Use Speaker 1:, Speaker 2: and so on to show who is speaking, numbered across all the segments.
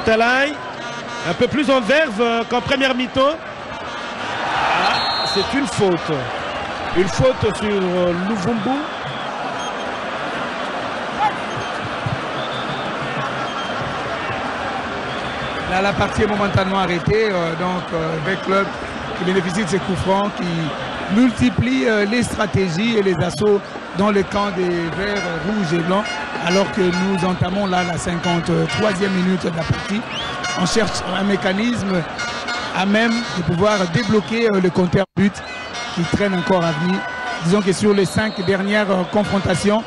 Speaker 1: Moutalaï. Un peu plus en verve qu'en première mi-temps. Ah, c'est une faute. Une faute sur Luvumbu.
Speaker 2: Là, la partie est momentanément arrêtée. Avec club qui bénéficie de ses coups francs, qui multiplie les stratégies et les assauts dans le camp des Verts, rouges et blancs. Alors que nous entamons là la 53e minute de la partie. On cherche un mécanisme à même de pouvoir débloquer le compteur but qui traîne encore à venir. Disons que sur les 5 dernières confrontations,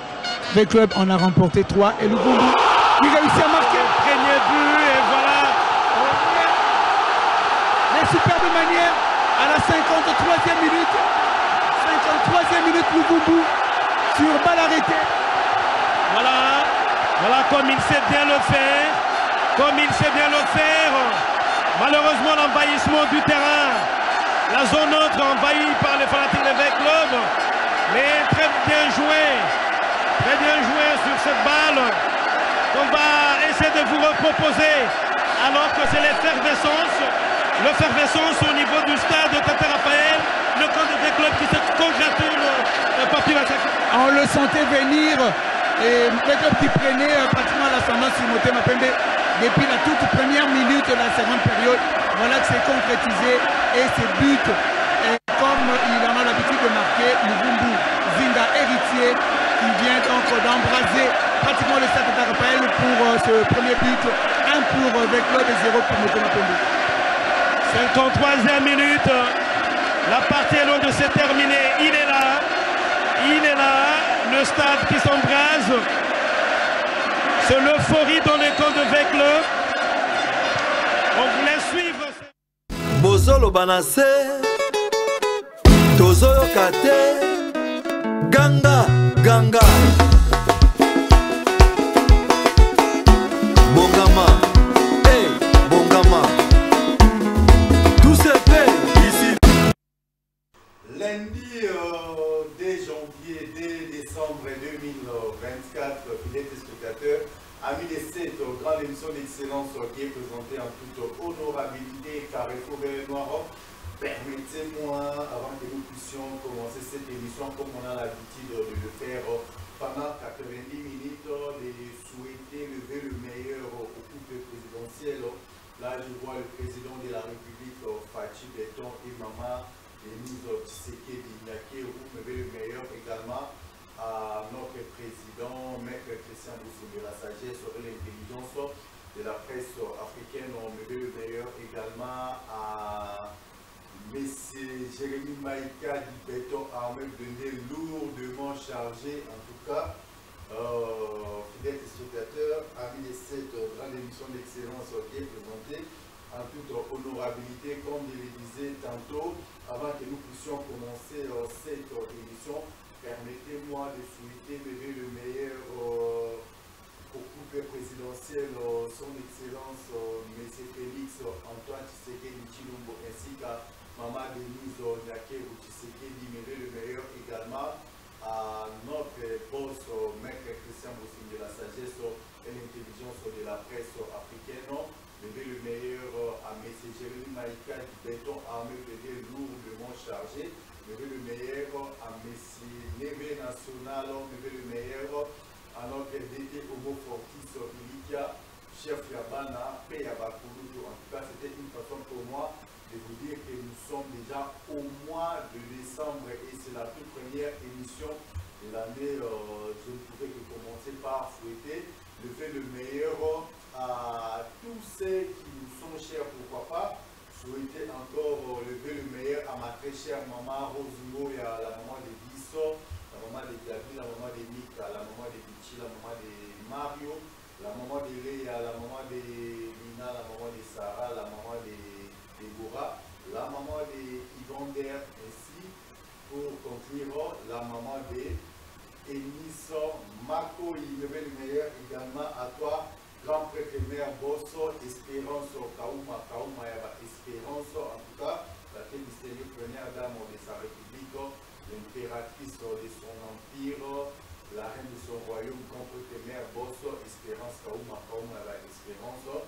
Speaker 2: le club en a remporté 3 et Luvumbu qui réussit à marquer.
Speaker 1: Premier but et voilà.
Speaker 2: Les superbes manières à la 53e minute. 53e minute Luvumbu sur balle arrêtée.
Speaker 1: Voilà. Voilà comme il sait bien le faire. Comme il sait bien le faire. Malheureusement l'envahissement du terrain. La zone neutre envahie par les fanatiques de Vec Club. Mais très bien joué. Très bien joué sur cette balle. On va essayer de vous reproposer. Alors que c'est l'effervescence. L'effervescence au niveau du stade de Tata Raphaël. Le camp de Vec Club qui se congratule.
Speaker 2: On le sentait venir. Et Vec Club qui prenait pratiquement l'ascendant sur Motema Pembe depuis la toute première minute de la seconde période. Voilà que c'est concrétisé et ses buts, et comme il en a l'habitude de marquer, Luvumbu Zinga, héritier, qui vient donc d'embraser pratiquement le stade de Raphaël pour ce premier but. 1 pour Vec Club et 0 pour Motema Pembe.
Speaker 1: 53e minute, la partie est loin de se terminer. Il est là, le stade qui s'embrase. C'est l'euphorie dans les camps de Vec Club. On voulait suivre.
Speaker 3: Bozolo Banase, Tozoyo Kate, Ganga, Ganga, Bongama, hey, Bongama. Tout se fait ici. Lundi 2 janvier, 2 décembre 2024, fidèles téléspectateurs, amis des 7, grande émission d'excellence qui est présentée en toute honorabilité, Carrefour Vert Noir. Permettez-moi, avant que nous puissions commencer cette émission, comme on a l'habitude de le faire pendant 90 minutes, de souhaiter lever le meilleur au couple présidentiel. Là, je vois le président de la République, Fachi Beton et Maman, Denise Tshisekedi Nyake, vous lever le meilleur également à notre président, Maître Christian Boussou de la sagesse et l'intelligence de la presse africaine. On met le meilleur également à M. Jérémy Maïka du béton armé blindé lourdement chargé. En tout cas, fidèles téléspectateurs, amis de cette grande émission d'excellence qui est présentée en toute honorabilité, comme je le disais tantôt, avant que nous puissions commencer cette émission. Permettez-moi de souhaiter lever le meilleur au couple présidentiel, son excellence, M. Félix Antoine Tshisekedi Tshilombo, ainsi qu'à Maman Denise Nyake Tshisekedi, lever le meilleur également à notre boss, Maître Christian Boussou de la sagesse et l'intelligence de la presse africaine. Lever le meilleur à M. Jérémy Maïka du béton armé blindé lourdement chargé. Lever le meilleur à M. Neve National, lever le meilleur à notre DT Homo Fortis Ilikia, chef Yabana, Peyabakouloutou. En tout cas, c'était une façon pour moi de vous dire que nous sommes déjà au mois de décembre et c'est la toute première émission de l'année. Je ne pouvais que commencer par souhaiter lever le meilleur à tous ceux qui nous sont chers, pourquoi pas. Souhaiter encore lever le meilleur à ma très chère maman Rosungo et à la maman de Bisso, la maman de Gabi, la maman de Mika, la maman de Bichi, la maman de Mario, la maman de Léa, la maman de Lina, la maman de Sarah, la maman de Deborah, la maman de Yvander, ainsi pour conclure la maman de Eniso Mako. Il lever le meilleur également à toi, grand prêtre mère Bosso, Espérance Kauma, Kauma Yaba Espérance, en tout cas, la très mystérieuse première dame de sa république, l'impératrice de son empire, la reine de son royaume, grand prêtre mère Bosso, Espérance Kauma, Kauma Yaba Espérance.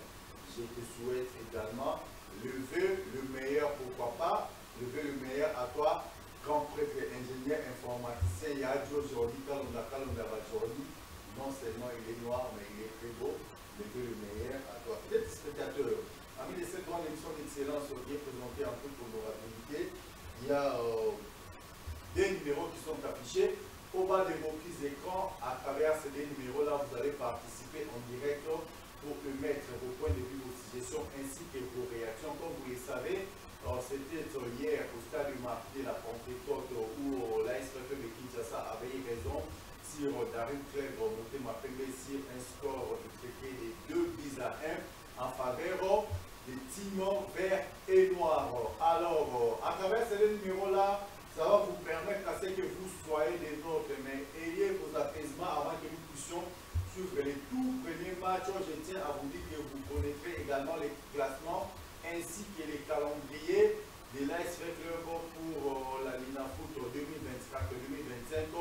Speaker 3: je te souhaite également le vœu, le meilleur, pourquoi pas, le vœu, le meilleur à toi, grand prêtre, ingénieur, informaticien, Yadjo aujourd'hui, Kalonda aujourd'hui. Non seulement il est noir, mais il est très beau. Le vœu, le meilleur à toi. Peut-être spectateur, amis de cette grande émission d'excellence qui est présentée en toute honorabilité, il y a des numéros qui sont affichés. Au bas de vos petits écrans, à travers ces deux numéros-là, vous allez participer en direct pour mettre vos points de vue, vos suggestions ainsi que vos réactions. Comme vous le savez, c'était hier au stade du mardi de la Pentecôte où l'ASFF de Kinshasa avait raison sur Darim Club Motema Pembe sur un score de 2-1 en faveur des Timons verts et noirs. Alors, à travers ces deux numéros-là, ça va vous permettre à ce que vous soyez des nôtres, mais ayez vos apaisements avant que nous puissions suivre les tout premiers matchs. Je tiens à vous dire que vous connaîtrez également les classements ainsi que les calendriers de l'ASFF pour la Lina Foot 2024-2025.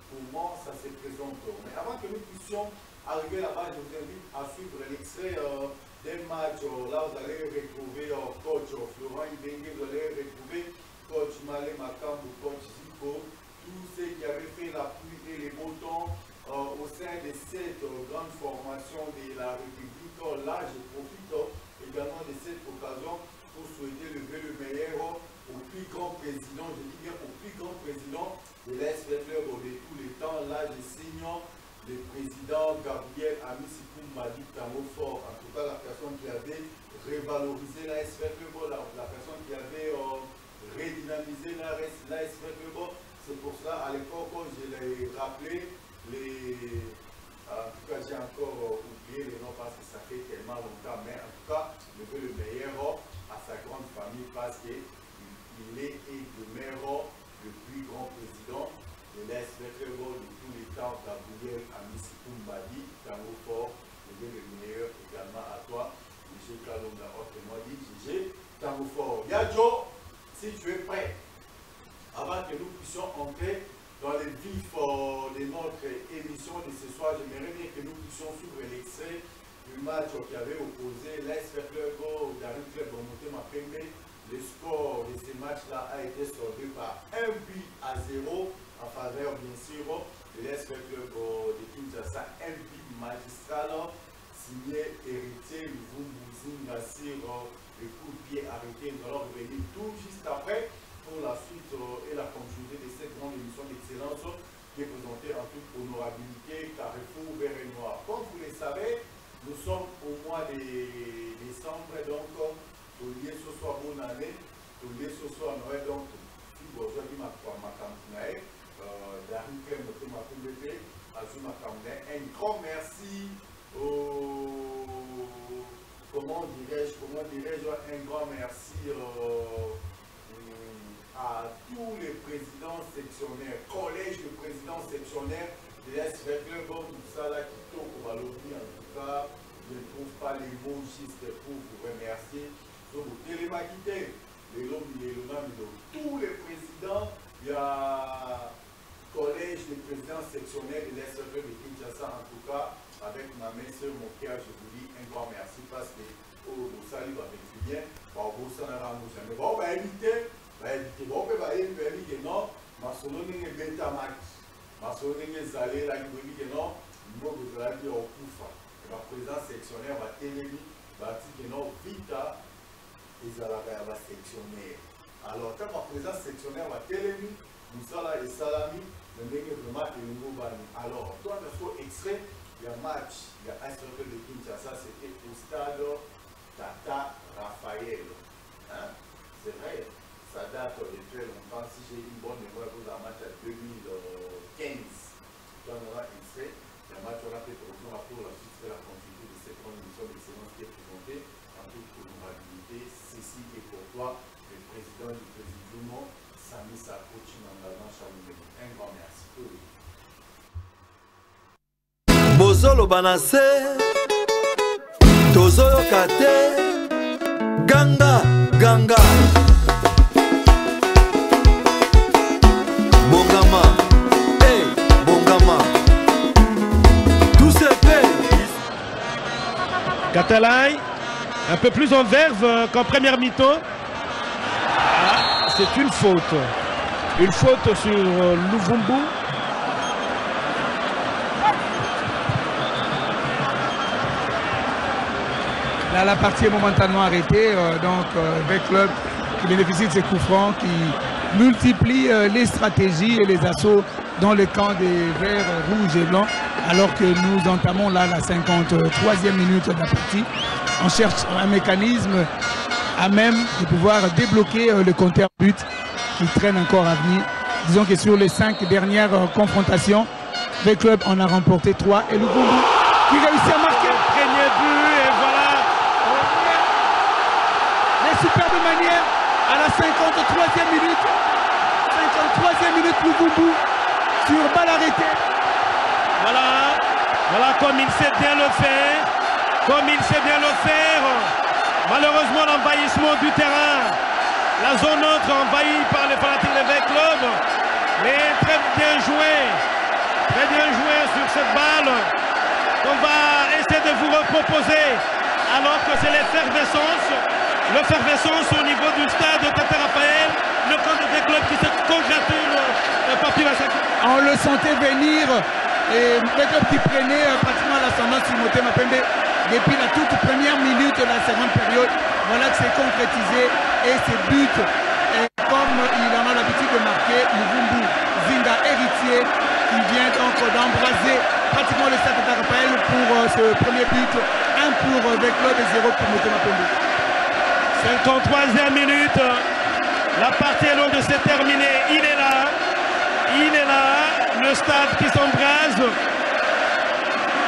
Speaker 3: Comment ça se présente. Mais avant que nous puissions arriver là-bas, je vous invite à suivre l'extrait d'un match. Là, vous allez retrouver coach Florent Ibengue, vous allez retrouver coach Malé Makambo, coach Zico, tous ceux qui avaient fait la pluie et les beaux temps au sein de cette grande formation de la République. Là, je profite également de cette occasion pour souhaiter le meilleur au plus grand président, je dis bien au plus grand président de l'ASFF de tous les temps. Là, je signe le président Gabriel Amisikou Madi Fort, en tout cas la personne qui avait revalorisé l'ASFF, la personne qui avait redynamiser l'ASFF. C'est pour cela, à l'époque, je l'ai rappelé, en tout cas, j'ai encore oublié les noms parce que ça fait tellement longtemps, mais en tout cas, je veux le meilleur à sa grande famille parce qu'il est et demeure le plus grand président de l'ASFF de tous les temps, Gabriel Amisikou Madi Fort. Je veux le meilleur également à toi, M. Kalonda, autrement dit, Gégé Fort. Yadjo, si tu es prêt, avant que nous puissions entrer dans les vifs de notre émission de ce soir, j'aimerais bien que nous puissions suivre l'extrait du match qui avait opposé l'ASFF au Darim Club Motema Pembe. Le score de ce match-là a été soldé par 1-0 en faveur, bien sûr, de l'ASFF de Kinshasa, un but magistral signé Héritier Luvumbuzinga sur le coup de pied arrêté. Nous allons revenir tout juste après pour la suite et la continuité de cette grande émission d'excellence qui est présentée en toute honorabilité Carrefour Vert et Noir. Comme vous le savez, nous sommes au mois de décembre, donc au lieu ce soir bonne année, au lieu ce soir Noël, donc aujourd'hui ma campagne, Darim Club Motema Pembe, Azuma Kamne. Un grand merci comment dirais-je, un grand merci à tous les présidents sectionnaires, collège de présidents sectionnaires de l'ASFF, tout ça là qui tombe au Balobi. En tout cas, je ne trouve pas les mots justes pour vous remercier. Donc, Télémaquité, les tous les présidents, il y a collège de présidents sectionnaires de l'ASFF de Kinshasa, en tout cas, avec ma main sur mon cœur, je vous dis un grand merci parce que vous saluez avec bien, vous savez, mais bon, on va éviter. Bon, on va éviter que non, ma solo n'est pas bêta match. Ma solo n'est pas allé là, il dit que non, nous vous allez dire au Koufa. Le président sectionnaire va télémi, va dire que non, vita, ils allaient va sectionnaire. Alors, quand le président sectionnaire va télémi, nous allons les salami, le mec vraiment est nouveau banni. Alors, toi, il faut extrait, il y a un match, il y a un cercle de Kinshasa, c'était au stade Tata Raphaël. Hein? C'est vrai. Ça date de très longtemps. Si j'ai une bonne mémoire, vous avez un match en 2015. Quand on aura extrait, le match aura fait pour la suite de la continuité de cette grande émission d'excellence qui est présentée en toute honorabilité. Ceci est pour toi, le président du présidium, Sami Sakochi Mangalan Chamoumé. Un grand merci.
Speaker 4: Bozolo Banase, Tozolo Kate, Ganga, Ganga. Bongama, hey, Bongama. Tout se fait.
Speaker 1: Katalai, Un peu plus en verve qu'en première mi-temps. Ah, c'est une faute. Une faute sur Luvumbu.
Speaker 2: Là, la partie est momentanément arrêtée. Avec Club qui bénéficie de ses coups francs, qui multiplie les stratégies et les assauts dans le camp des verts, rouges et blancs. Alors que nous entamons là la 53e minute de la partie. On cherche un mécanisme à même de pouvoir débloquer le compteur but qui traîne encore à venir. Disons que sur les 5 dernières confrontations, le club en a remporté 3 et Luvumbu qui réussit à marquer.
Speaker 1: Premier but et voilà.
Speaker 2: Les superbes manières à la 53e minute. 53e minute Luvumbu sur balle arrêtée.
Speaker 1: Voilà comme il sait bien le faire. Comme il sait bien le faire. Malheureusement, l'envahissement du terrain. La zone neutre envahie par les fanatiques de Vec Club. Mais très bien joué. Très bien joué sur cette balle. On va essayer de vous reproposer. Alors que c'est l'effervescence. L'effervescence au niveau du stade de Tata Raphaël. Le camp de Vec Club qui se congratule Papi Massacre.
Speaker 2: On le sentait venir. Et Vec Club qui prenait pratiquement l'ascendant sur Motema Pembe depuis la toute première minute de la seconde période. Voilà que c'est concrétisé et ses buts, et comme il en a l'habitude de marquer, Luvumbu Zinga, héritier, qui vient donc d'embraser pratiquement le stade de Raphaël pour ce premier but. 1 pour Vec Club et 0 pour Motema Pembe.
Speaker 1: 53e minute. La partie est loin de se terminer. Il est là. Le stade qui s'embrase.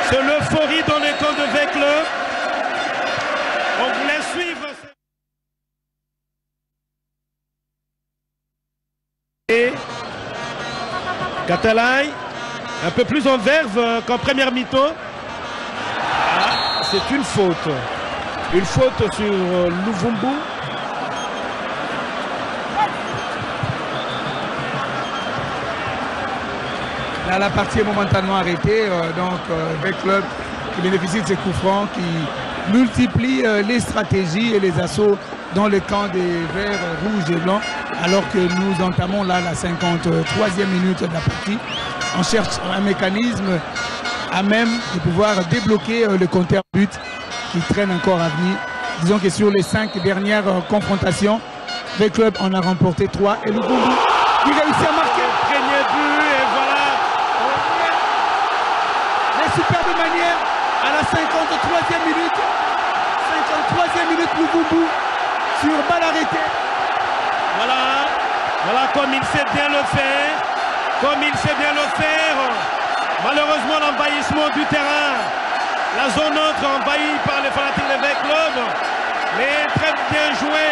Speaker 1: C'est l'euphorie dans les camps de Vec Club. On voulait suivre. Et Katalai, un peu plus en verve qu'en première mi-temps. Ah, c'est une faute. Une faute sur Luvumbu.
Speaker 2: Là, la partie est momentanément arrêtée. Avec Club qui bénéficie de ses coups francs, qui multiplie les stratégies et les assauts dans le camp des verts, rouges et blancs. Alors que nous entamons là la 53e minute de la partie. On cherche un mécanisme à même de pouvoir débloquer le compteur but qui traîne encore à venir. Disons que sur les 5 dernières confrontations, le club en a remporté 3 et Luvumbu qui réussit à marquer.
Speaker 1: Premier but et voilà.
Speaker 2: Les superbes manières à la 53e minute. 53e minute Luvumbu sur balle arrêtée.
Speaker 1: Voilà comme il sait bien le faire. Comme il sait bien le faire. Malheureusement, l'envahissement du terrain. La zone neutre envahie par les fanatiques de Vec Club. Mais très bien joué.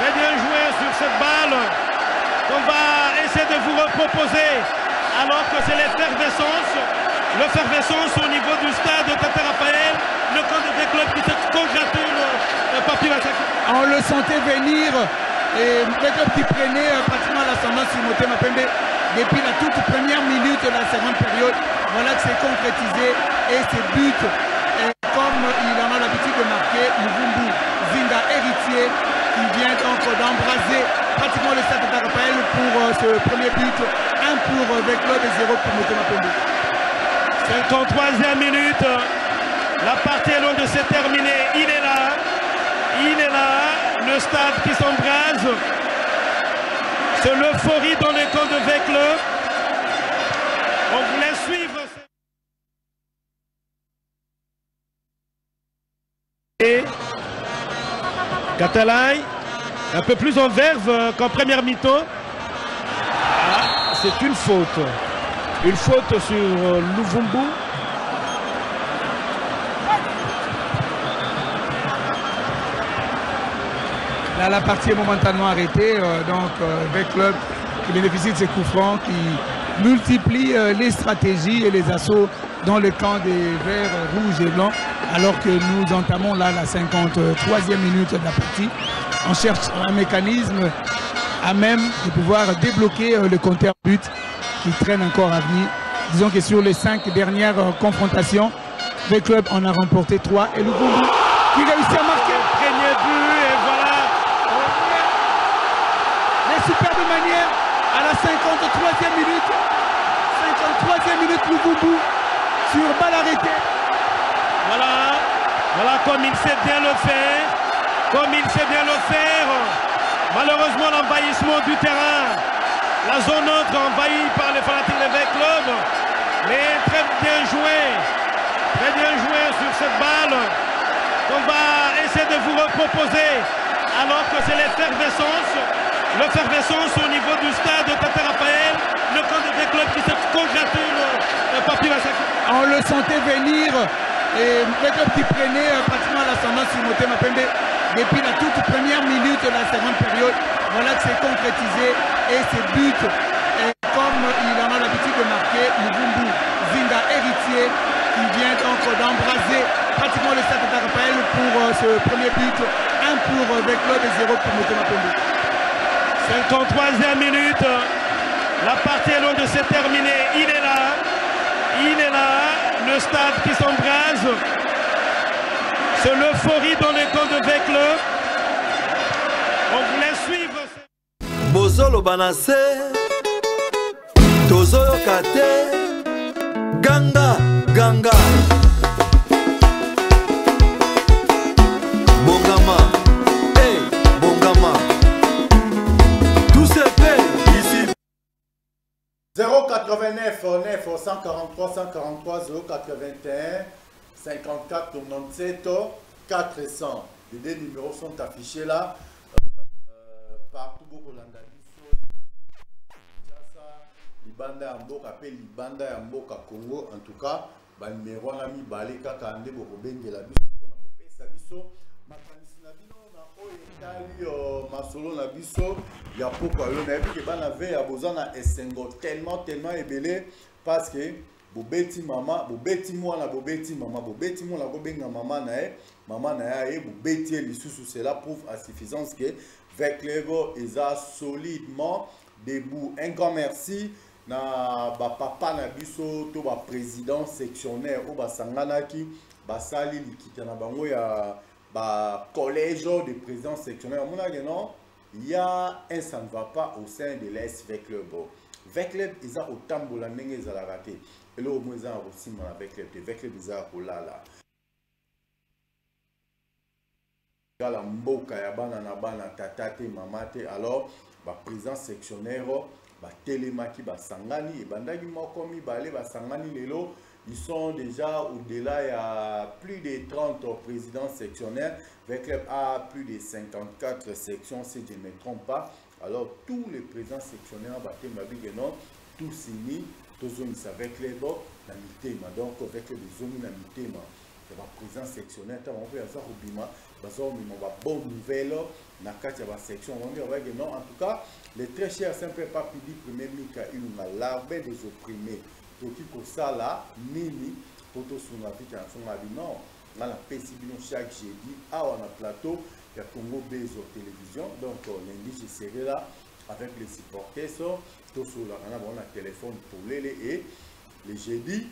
Speaker 1: Très bien joué sur cette balle. On va essayer de vous reproposer. Alors que c'est l'effervescence. L'effervescence au niveau du stade de Tata Raphaël. Le camp de Vec Club qui se congratule Papi Massacre.
Speaker 2: On le sentait venir. Et Vec Club qui prenait pratiquement l'ascendant sur Motema Pembe depuis la toute première minute de la seconde période. Voilà que c'est concrétisé et ses buts, et comme il en a l'habitude de marquer, Luvumbu Zinga, héritier, qui vient donc d'embraser pratiquement le stade de Raphaël pour ce premier but. 1 pour Vec Club et 0 pour Motema Pembe.
Speaker 1: 53e minute. La partie est loin de se terminer. Il est là. Le stade qui s'embrase. C'est l'euphorie dans les camps de Vec Club. On voulait suivre. Et Katalai, un peu plus en verve qu'en première mi-temps. Ah, c'est une faute. Une faute sur Luvumbu.
Speaker 2: Là, la partie est momentanément arrêtée. Avec Club qui bénéficie de ses coups francs, qui multiplie les stratégies et les assauts dans le camp des verts, rouges et blancs. Alors que nous entamons là la 53e minute de la partie. On cherche un mécanisme à même de pouvoir débloquer le compteur but qui traîne encore à venir. Disons que sur les 5 dernières confrontations, le club en a remporté 3 et Luvumbu qui réussit à marquer. superbe manière à la 53e minute. 53e minute, Luvumbu sur balle arrêtée.
Speaker 1: Voilà comme il sait bien le faire. Comme il sait bien le faire. Malheureusement, l'envahissement du terrain. La zone neutre envahie par les fanatiques de Vec Club. Mais très bien joué. Très bien joué sur cette balle. On va essayer de vous reproposer. Alors que c'est l'effervescence. L'effervescence au niveau du stade de Tata Raphaël. Le camp de Vec Club qui se congratule Papi Massaki.
Speaker 2: On le sentait venir. Et Vec Club qui prenait pratiquement l'ascendant sur Motema Pembe. Depuis la toute première minute de la seconde période, voilà que c'est concrétisé et ces buts, et comme il en a l'habitude de marquer, Luvumbu Zinga, héritier, qui vient donc d'embraser pratiquement le stade de Raphaël pour ce premier but, 1 pour Vec Club et 0 pour Motema Pembe.
Speaker 1: 53e minute, la partie est loin de se terminer, il est là, le stade qui s'embrase. C'est l'euphorie dans les camps de Vec Club. On voulait suivre.
Speaker 4: Bozolo banase, tozoyo kate, ganga, ganga. Bongama, hey, Bongama. Tout se fait ici.
Speaker 3: 089 9 143 143 081 54 97 400. Les deux numéros sont affichés là. Partout beaucoup l'anda biso. Libanda ya mboka pe libanda ya mboka Congo. En tout cas, ba numéro na mi balé kaka ande boko bengela biso na kopesa biso. Makanisi na bino na oyo etali masolo na biso ya poko yo na ebi ke bana ve ya bozana esengo tellement ebelé parce que bobeti mama, bobeti mwana, bobeti mama, bobeti mwana kobenga mama na ye bobeti lisusu. Cela prouve à suffisance que Vec Club est solidement debout. Un grand merci na ba papa na biso to ba président sectionnaire o ba sanganaki ba sali likita na bango ya ba collège de président sectionnaire. Mona non, il y a un ça ne va pas au sein de l'Est Vec Club. Vec Club est au tambola ndenge za la raté. Et là, au moins, on a aussi avec les bizarres pour là. La mboka ya bana na bana tatate mamate alors ba président sectionnaire ba télémaki ba sangani et bandaki moko mi balé ba sangani lelo ils sont déjà au-delà il y a plus de 30 présidents sectionnaires. Vec Club a plus de 54 sections si je ne me trompe pas. Alors tous les présidents sectionnaires ba télémaki non tout signé. Tous les avec les bords, la mitema. Donc, avec les zones, la mitema. Il y a un président sectionnaire, on peut faire ça au Bima. Parce qu'on a une bonne nouvelle. Dans la section, non, en tout cas, les très chers, simple pas public, premier Mika, il a l'arbre des opprimés. Donc, il faut ça là, Nini, pour tout son avis, non, on a la PCB chaque jeudi, on a plateau, il y a Congo Bézo télévision. Donc, lundi, je serai là avec les supporters. Tout sur la on a téléphone pour les et les jeudi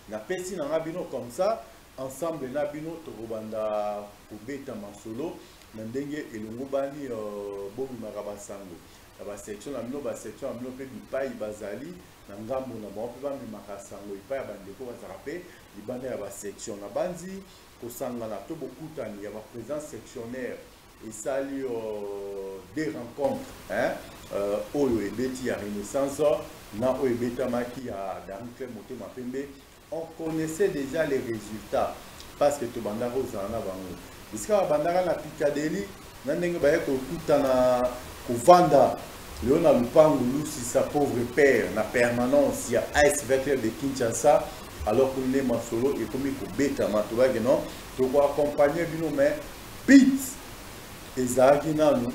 Speaker 3: na pesi na ngabino comme ça ensemble na bino to banda ko beta masolo na ndenge elongo bani bobi makabasango na ba section na bino ba section na bino pe bipai bazali na ngambo na ba pe ba makasango ipai bande ko bazarape libanda ya ba section na banzi ko sanga na to bokutani ya ba président sectionnaire et salut des rencontres hein oyo ebeti ya Renaissance na oyo ebetamaki ya Dankle Motema Pembe. On connaissait déjà les résultats parce que to bandaka ozala na bango bisika bandaka na Piccadilly na ndenge baye kokutana kovanda leo na lupango lusi sa pauvre père na permanence ya AS Vec Club de Kinshasa alors que les masolo et comme kobeta matobaki non to ko accompagner bino mais beat ezalaki nanu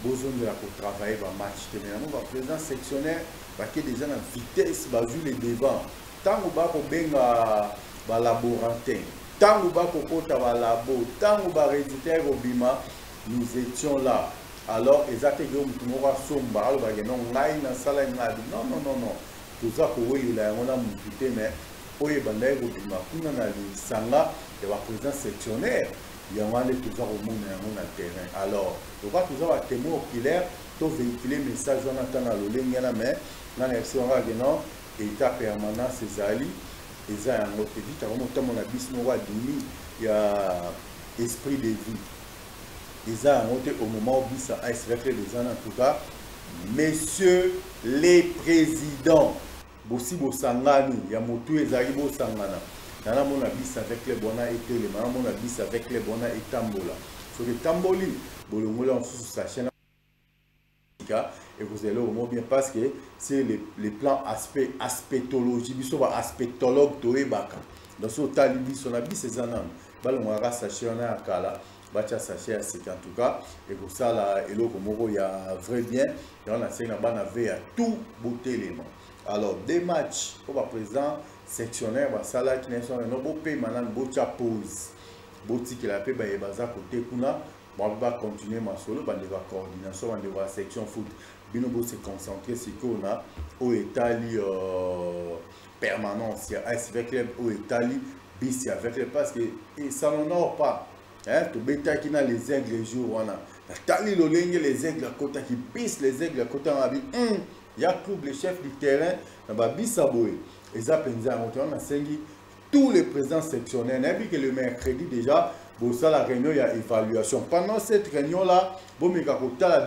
Speaker 3: bozongela kotravailler ba match te mais ba président sectionnaire baki déjà na vitesse bazwi les devant tango bako benga ba laborantin tango bako kota ba labo tango ba résultat robima nous étions là alors ezate yo mutu moko somba alo ba non ngai na sala ngadi non toza ko weyela yango na mutu te mais oyo bandai robima kuna na lisanga de ba président sectionnaire. Il y a un peu de terrain. Alors, on va toujours avoir témoin oculaire, to véhiculer message on attend à l'olengana mais na version non état permanent césali eza ya moto vite avant mon abis mo wa dimi ya esprit de vie eza ya moto au moment où bisa ice avec les en tout cas messieurs les présidents bosi bosangani ya moto ezali bosangana nana mon abis avec les bona et les maman mon abis avec les bona et tambola sur le tamboli bolongola en sous sa chaîne et vous allez au mot bien parce que c'est les plans aspectologie biso ba aspectologue toé baka dans ce talibi son habit ces anam balongara sachet on a kala bacha sachet c'est en tout cas et pour ça là et loko moko ya vrai bien et on a c'est na bana ve à tout beauté élément alors des matchs pour ba président sectionnaire ba sala qui ne sont no bo pay manan bo cha pause boti qui la paix ba baza côté kuna. Bon, on va continuer ma solo, on va coordination, on va section foot. Bino bo se concentrer sur qu'on a au Italie permanence, avec club au Italie, bis avec les parce que ça n'honore pas. Hein, tout bêta qui n'a les aigles les jours on a. Tali le ligne les aigles à côté qui bis les aigles à côté on a dit il y a club les chefs du terrain, on va bis aboué. Et ça penza on a sengi tous les présidents sectionnaires, n'importe que le mercredi déjà. Pour ça, la réunion, il y a évaluation. Pendant cette réunion-là, vous avez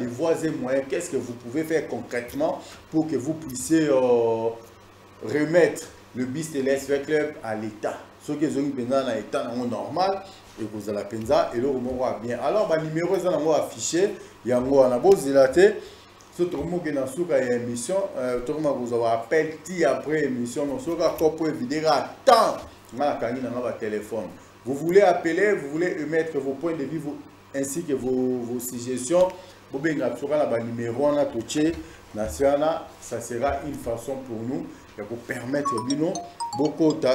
Speaker 3: des voies et moyens. Qu'est-ce que vous pouvez faire concrètement pour que vous puissiez remettre le BIS et l'SV Club à l'État. Ce qui est dans l'État normal, et vous allez penser, et le moment bien. Alors, le numéro est affiché. Il y a un mot à zélaté. Ce qui est dans une émission, vous avez appelé après l'émission, vous avez vidéo à temps. Vous avez un téléphone. Vous voulez appeler, vous voulez émettre vos points de vue ainsi que vos suggestions. Vous pouvez le numéro ça sera une façon pour nous de vous permettre de beaucoup de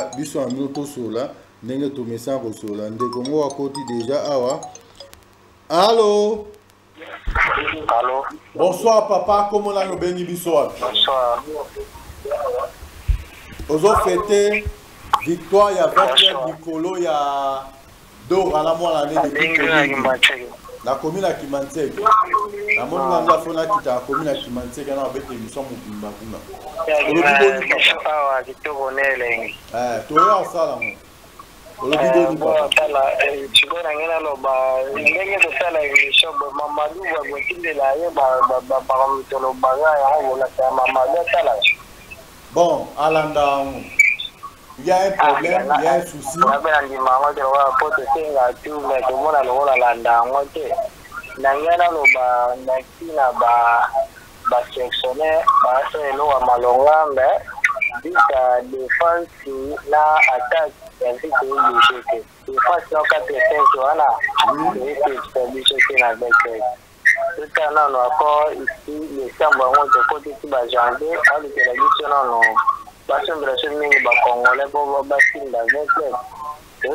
Speaker 3: Allô?
Speaker 5: Allô?
Speaker 3: Bonsoir papa, comment on a béni bonsoir?
Speaker 5: Bonsoir.
Speaker 3: Vous avez fêté victoire, il y a 20 Nicolo, il y a deux à la mois l'année de la commune à Kimantek. La moindre de la faune qui t'a commune à Kimantek, il y a avec l'émission Moukimba. Tu es en salle. Bon, Alanda. Il y a un problème, il y a un souci.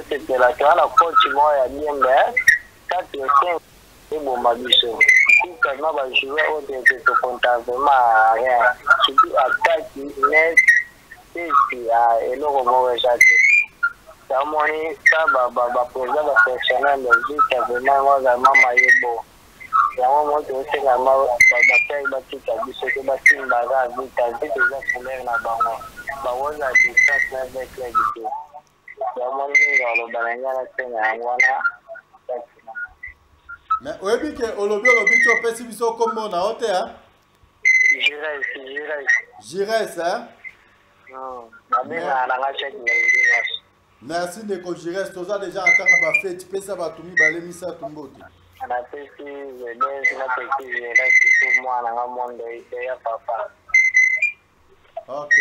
Speaker 3: C'était la coach moi bien mais 4 et 5 et bon ma biso quand on va jouer au de comptablement rien surtout attaque net et puis et le moment j'ai ça moi ça ba président la sectionnel logique vraiment moi maman yebo ya moi to c'est la ma ba kai ba tika biso ke ba timba ga vita vite za couleur na bango ba woza distance avec la biso. Mais oui, que Olobi tu as fait si comme on a ôté, hein? Jires, hein? Merci de Jires. Tu as déjà attendu ma fête. Tu peux savoir tout le monde, ça tout le monde. Ok.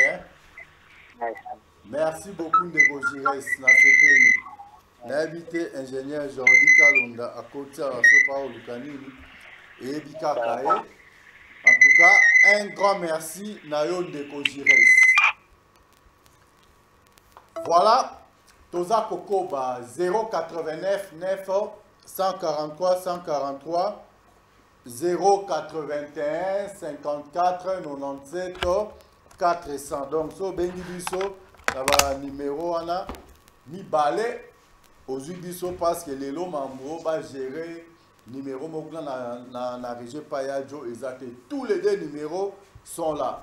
Speaker 3: Merci beaucoup de Gojires. L'invité ingénieur Jordi Kalonda à côté de Sopa Lukanini et Bika Kaye. En tout cas, un grand merci Nayon de Gojires. Voilà, Toza Kokoba 089 9 143 143 081 54 97 400. Donc, so bengi biso na numéro wana mi balé aux biso parce que les lots mambo va gérer numéro mokla na région Payajo exact. Tous les deux numéros sont là.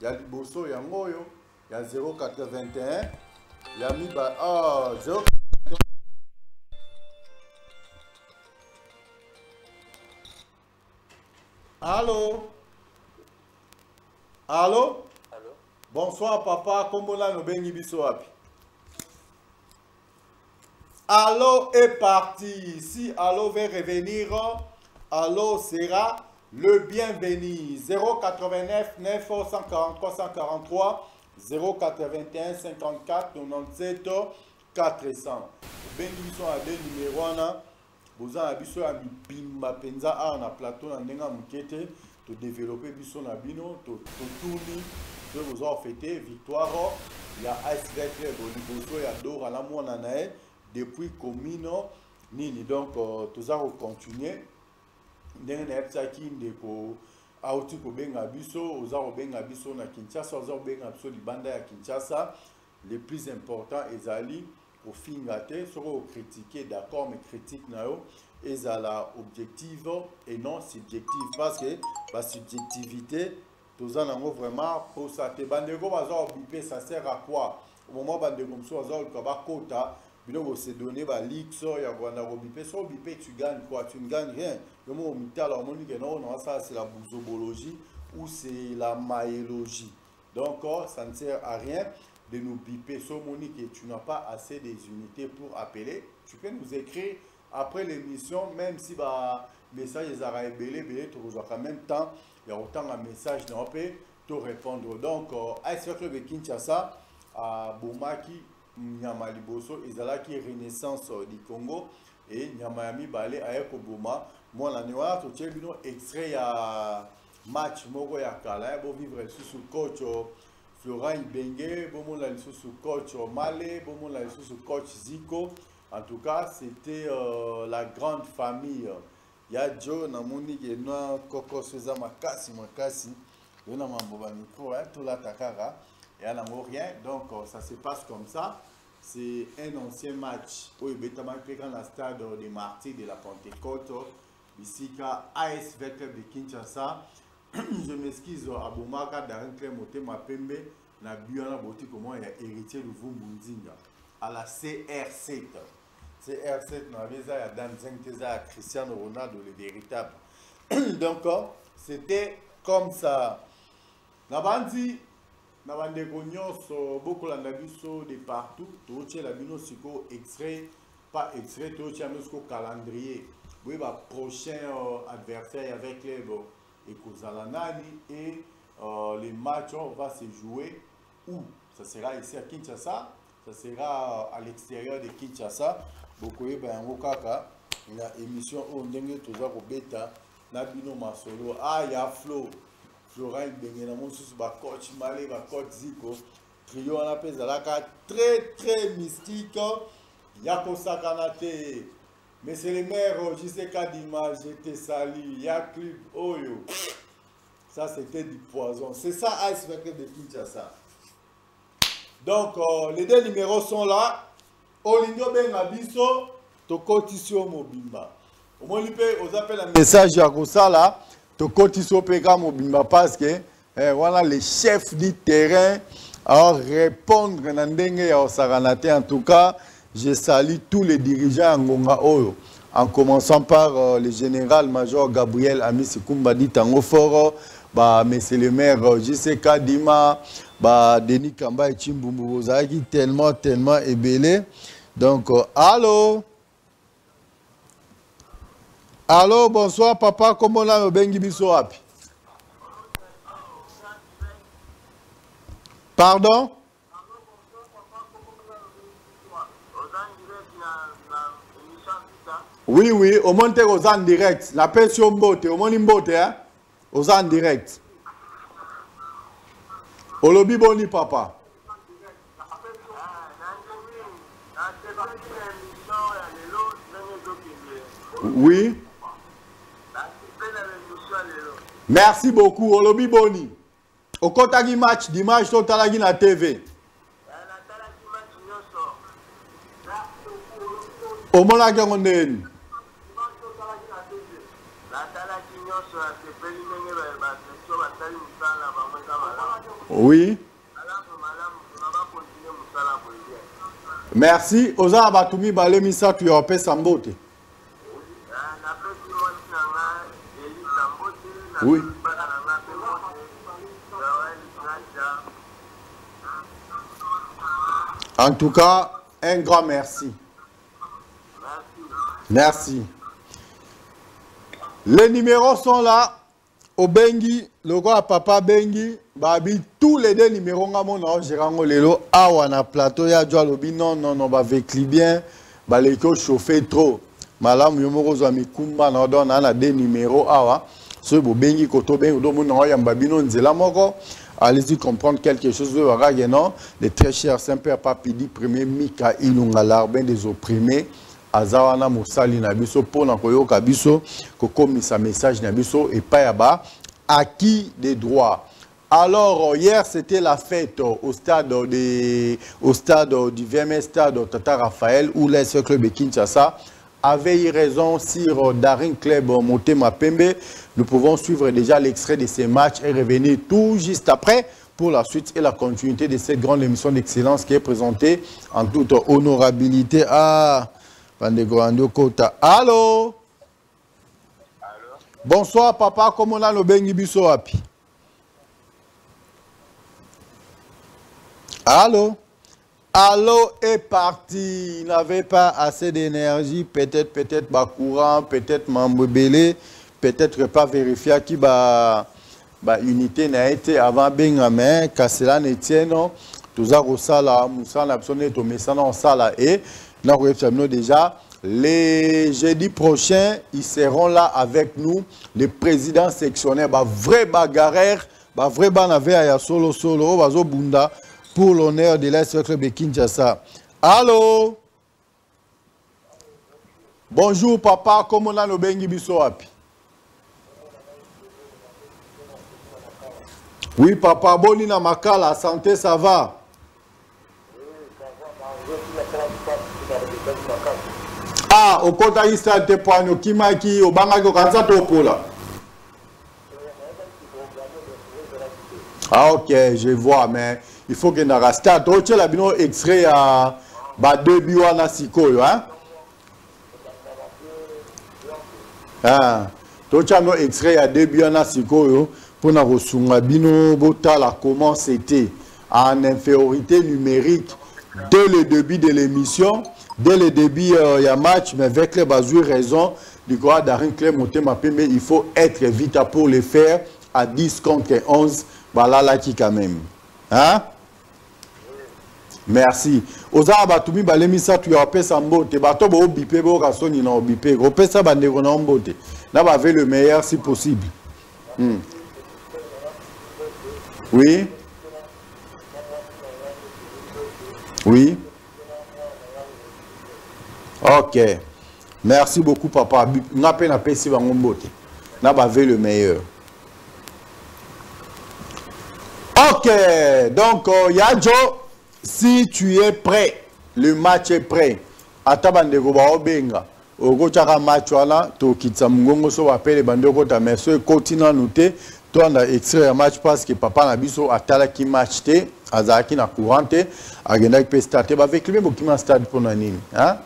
Speaker 3: Il y a Liboso Yangoyo, il y a 081, il y a Miba 0. Allô? Allô?
Speaker 5: Allô?
Speaker 3: Bonsoir papa, comment là nous bengi biso api? Allô est parti. Si Allô veut revenir, Allô sera le bienvenu. 089 943 143 081 54 97 400. Bengi biso a deux numéros là. Vous avez biso a bimba penza a na plateau na ndenga mukete to développer biso na bino to tourni to vous en fêter victoire. Il y a ASVT Boliboso ya Dora la mona nae depuis Comino nini donc tous allons continuer ndenge na epsaki ndeko auti ko benga biso oza benga biso na Kinshasa oza benga biso libanda ya Kinshasa. Le plus important ezali au fingate sera critiquer d'accord mais critique nao ezala objective et non subjective parce que la subjectivité tous en avons vraiment pour ça te bandego baza bipé ça sert à quoi au moment bandego mso baza ko ba kota bino vous se donner ba lix ya bwana bipé so bipé tu gagnes quoi, tu ne gagnes rien le mot mital alors moni que non ça c'est la bouzobologie ou c'est la maïologie donc ça ne sert à rien de nous biper sur Monique et tu n'as pas assez des unités pour appeler, tu peux nous écrire après l'émission, même si bah message est belé, tu rejoins en même temps, il y a autant de messages on peut te répondre. Donc, AS Club de Kinshasa, à Bomaki, Nyama Liboso, Ezalaki Renaissance du Congo et Nyamayami Balé à Ekoboma. Moi, la nuit, tu as vu extrait à match Mogo Yakala, pour vivre sous coach. Florent Ibenge, bon la sous coach Malé, bon la sous coach Zico. En tout cas, c'était la grande famille. Il y a Joe Namoni qui est noir, Coco Souza Makasi, il y a un micro, tout la takara, et il n'y a rien. Donc ça se passe comme ça. C'est un ancien match. Où il y a un stade des Martyrs de la Pentecôte, ici à ASV Club de Kinshasa. Je m'excuse à Bomaka d'Arenkle Motema Pembe, na Biana Boti, comment il y a héritier de Vumbundinga à la CR7. CR7, nous avons Dan Zengteza, Cristiano Ronaldo, le véritable. Donc, c'était comme ça. Nabandi, Nabande Gognos, beaucoup la Nabiso de partout, Toche la Bino Siko, extrait, pas extrait, Toche la Bino calendrier. Oui, bah, prochain adversaire avec les et Kozalanani et les matchs vont se jouer où? Ça sera ici à Kinshasa, ça sera à l'extérieur de Kinshasa. Beaucoup de kaka la émission Ondenge toujours au bêta Nabino Masolo. Ah, il y a Flo, Florent Ibenge, mon sous ba coach Malé, ba coach Zico. Trio on appelle ça très mystique. Yako Sakanate. Mais c'est les maires, je sais qu'à d'image, j'étais sali, il y a club, Oyo. Ça, c'était du poison. C'est ça, AS de Kinshasa. Donc, les deux numéros sont là. Olingo Bengabiso, Tokotisio Mobimba. Au moins, on appelle un message à Kosala, Tokotisio Pega Mobimba, parce que voilà les chefs du terrain à répondre en tout cas. Je salue tous les dirigeants à Ngonga Oyo, en commençant par le général-major Gabriel Amici Kumbadi Tango Foro, monsieur le maire JCK Dima, Denis Kamba et Chimbumbu Zaki, tellement ébélé. Donc, allô? Allô, bonsoir papa, comment là, Bengi Biso Api? Pardon? Oui, au monte aux en direct. La pension mbote, au monde mbote, hein? Aux en direct. Au lobby boni, papa. Oui. Merci beaucoup, au lobby boni. Au kotagi match, dimanche, totalagi na TV. Au monage on est. Oui. Merci. Oza Batumi Balemisa tu as Sambote. Oui. En tout cas, un grand merci. Merci. Les numéros sont là. Au Bengi, le roi Papa Bengi, Babi, tous les deux numéros, on Gérango Lelo, Awana Plateau, ya Djalobi, non, avec les bien, Baleko chauffé trop. Malam Yomoro Zami Kumba, on a des numéros, Awa, ce beau Bengi, Koto Bengi, Domono, Yambabino, Nzela Moko. Allez-y comprendre quelque chose de Raganon, les très chers Saint-Père Papidi, premier Mika Ilunga, l'arbre des opprimés. Azawana Moussali Nabiso pour Nakoyo Kabiso, Kokomi sa message Nabiso et Payaba, acquis des droits. Alors, hier, c'était la fête au stade du VMS Stade Tata Raphaël, où l'AS Club de Kinshasa avait eu raison sur Daring Club Motema Pembe. Nous pouvons suivre déjà l'extrait de ces matchs et revenir tout juste après pour la suite et la continuité de cette grande émission d'excellence qui est présentée en toute honorabilité à Pandego Kota. Allô? Bonsoir papa, comment on a le bengi biso api? Allô? Allô est parti. Il n'avait pas assez d'énergie, peut-être bas courant, peut-être m'embelé, peut-être pas vérifié qui bah unité n'a été avant Benjamin, Kassela Etienne, tout ça Rosala, Moussa Napsone, Tomesana en sala et nous déjà, les jeudis prochains, ils seront là avec nous, les présidents sectionnaires, vrai bagarreur, vrai banavé à solo, bazo bunda, pour l'honneur de l'AS Club de Kinshasa. Allô? Bonjour papa, comment on a le bengi biso api? Oui papa, Bonina Makala, santé ça va? Ah, au kota isa te poano kimaki au bangaki kanza topola. Ah ok, je vois, mais il faut que na rasta toche la bino extrait à ba début wana sikoyo hein. Ah, toche no extrait à début wana sikoyo pour na rosunga bino botala comment c'était en infériorité numérique dès le début de l'émission. Dès le début, il y a match, mais avec les bazouilles raison, du droit d'Arin Clem Motema Pembe, il faut être vite pour le faire à 10 contre 11. Voilà là qui quand même. Hein? Merci. Oza Batumi Balemisa, tu as fait ça mbote. Bato bo bipé, bo rasoni na bipé. Repé ça bandego na mbote. Là, va avec le meilleur si possible. Oui? Oui? Ok. Merci beaucoup, papa. N'a pas na pesi ba ngombote. N'a pas vu le meilleur. Ok. Donc, Yadjo, si tu es prêt, le match est prêt. Atabande go ba obenga. Ogo chaka match wala to kitsa mungongo so appelle bandeko ta meso continue noter. Toi on a extrait un match parce que papa na biso atala ki match te azaki na courante agenda ki starter avec lui mais qui stade pour nani hein.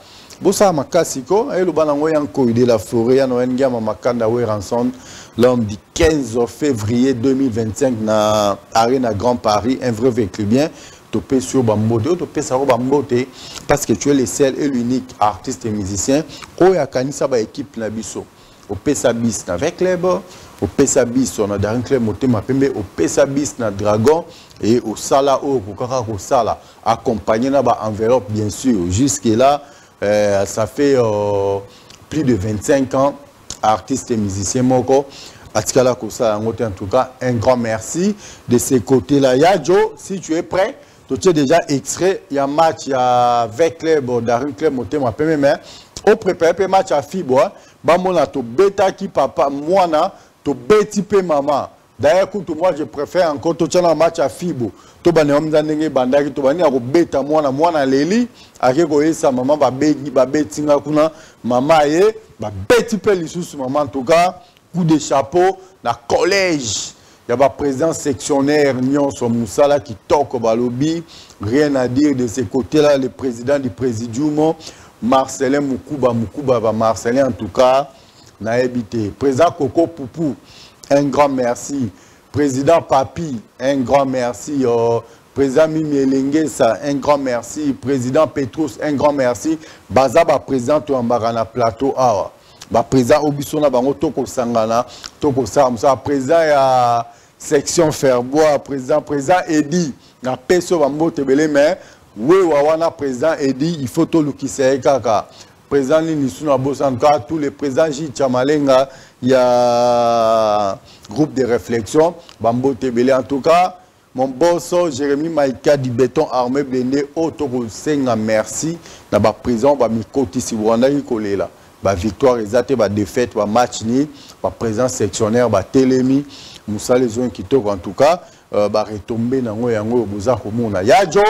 Speaker 3: Bosa makasiko et le banango yanko de la forêt ya no ngama makanda we ranson l'homme du 15 février 2025 na Arena Grand Paris un vrai véhicule bien topé sur bambote topé ça bambote parce que tu es le seul et l'unique artiste et musicien oya kanisa ba équipe na biso au pesa bis avec les bords au pesa bis on a Daring Club Motema Pembe au pesa bis na Dragon et au sala au kokaka ko sala accompagné na ba enveloppe bien sûr jusque là. Ça fait plus de 25 ans, artiste et musicien Moko. Atikala Kosa, en tout cas, un grand merci de ces côtés-là. Yadjo, si tu es prêt, tu as déjà extrait, il y a un match avec les Daring Club Motema Pembe, mais on prépare un match à Fiboa. Bamona, tu bêta qui papa, moi, tu bêti maman. D'ailleurs, moi, je préfère encore tu as un match à Fibo. To bane omzandenge bandaki to bani akobeta mwana leli akeko esa maman ba betinga kuna mama ye ba beti pe lisusu maman en tout cas coup de chapeau na collège
Speaker 6: Il y a le président sectionnaire Nyon Moussala qui toque au Balobi. Rien à dire de ce côté-là. Le président du présidium, Marcelin Moukouba, Marcelin en tout cas, n'a habité. Président Coco Poupou, un grand merci. Président Papi, un grand merci. Président Mimi Elengesa, un grand merci. Président Petrus, un grand merci. Bazaba, président Touambarana Plateau. Président Obisona, Toko Sangana, Toko Samsa, président ya section Ferbois, président Edi, na peso Bambo Tebele, mais oui, Wawana, président Edi, il faut tout le qui s'est kaka. Président Nisuna Bosanka, tous les présidents J. Chamalenga, il y a groupe de réflexion, Bambo Tebele en tout cas. Mon boss, Jérémy Maïka du béton armé blindé, Otoko Senga, merci. Dans la prison, Mikoti Siwanda, Ikolela. Victoire exacte, défaite, match ni, présence sectionnaire, Télémi, Moussa les zones qui toquent en tout cas, retomber dans le Boza Komuna. Yadjo,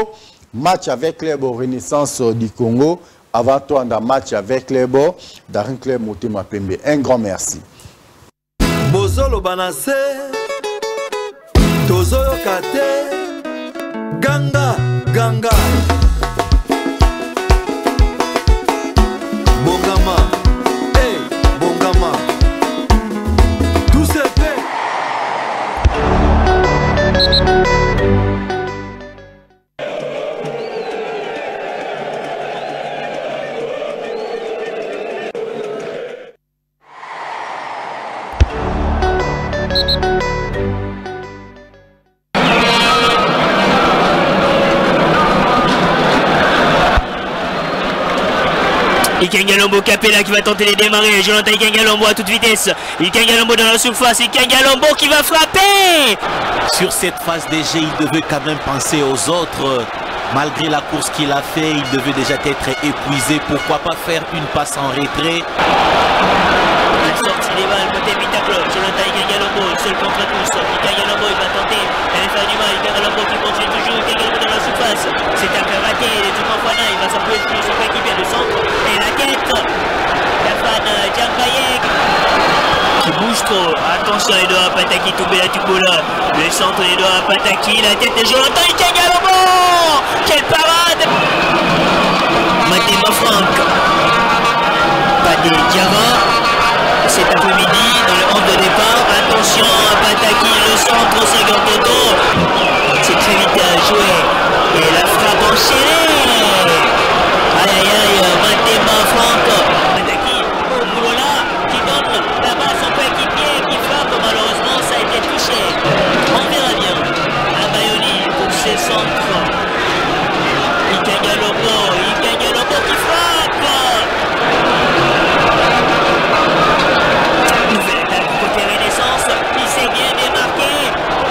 Speaker 6: match avec les Renaissance du Congo, avant toi, un match avec les Bo, Darin Claire Motema Pembe. Un grand merci.
Speaker 4: Bozolo Banase, Tozoyo Kate, Ganga, Ganga, Bongama.
Speaker 7: Ikengalombo Capella qui va tenter de démarrer. Jonathan Ikengalombo à toute vitesse. Ikengalombo dans la surface. Ikengalombo qui va frapper.
Speaker 8: Sur cette phase de jeu, il devait quand même penser aux autres. Malgré la course qu'il a fait, il devait déjà être épuisé. Pourquoi pas faire une passe en retrait?
Speaker 7: La sortie des balles côté Vita Club. Jonathan Ikengalombo seul contre tous. Ikengalombo il va tenter d'aller faire du mal. Ikengalombo qui continue toujours. Ikengalombo dans la surface. C'est un peu raté. Les Toumafana, il va s'appuyer sur son équipier de centre. Et la tête d'Afan Djambayek qui bouge trop. Attention, les doigts à Pataki, Toubé la Tubola. Le centre, les doigts à Pataki. La tête de Jonathan Ikengalombo. Quelle parade! Mathéma Franck. Padé Diarra. Cet après-midi, dans le hand de départ. Attention à Pataki, le centre au second poteau. C'est très vite à jouer. Et la frappe enchaînée. Aïe aïe aïe, Mathéma Franck. Pataki au boulot là, qui donne la balle à son coéquipier, qui frappe. Malheureusement, ça a été touché. On verra bien. Abayoni pour ses centres. Ikengalombo qui frappe. Nouvelle attaque côté Renaissance, il s'est bien démarqué.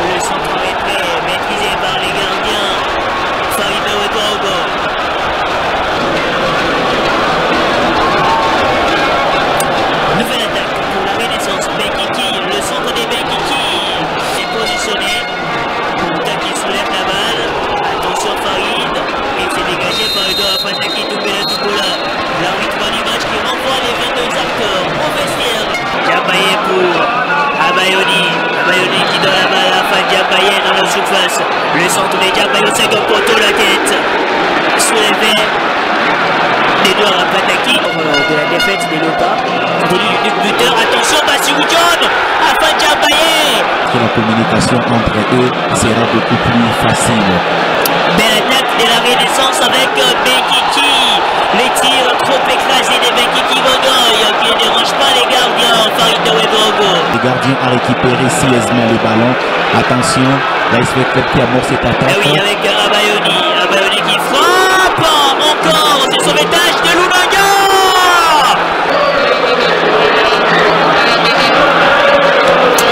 Speaker 7: Le centre rétrait, maîtrisé par les gardiens. Farida Ouedraogo. Nouvelle attaque pour la Renaissance, Benkiki, le centre des Benkiki s'est positionné. Kouta qui soulève la balle. Attention Farid. Et c'est dégagé par Edouard Pataki, Toubé la Touboula. L'arbitre du match qui renvoie les 22 acteurs au vestiaire. Diabaye pour Abayoni. Abayoni qui donne la balle à Fan Diabaye dans la surface. Le centre de Diabaye au second poteau, la tête soulevé d'Edouard Pataki. De la défaite des Lopas. Du buteur. Attention, Bassirou John à Fan Diabaye.
Speaker 8: La communication entre eux sera beaucoup plus facile.
Speaker 7: Belle attaque de la Renaissance avec Benkiki. Les tirs trop écrasés de Benkiki Bodoy qui ne dérange pas les gardiens. Farida Ouedraogo.
Speaker 8: Les gardiens a récupéré sérieusement les ballons. Attention, la SV Club qui amorce cette attaque.
Speaker 7: Ah oui, avec Abayoni. Abayoni qui frappe. Encore, c'est sauvetage de Lunanga.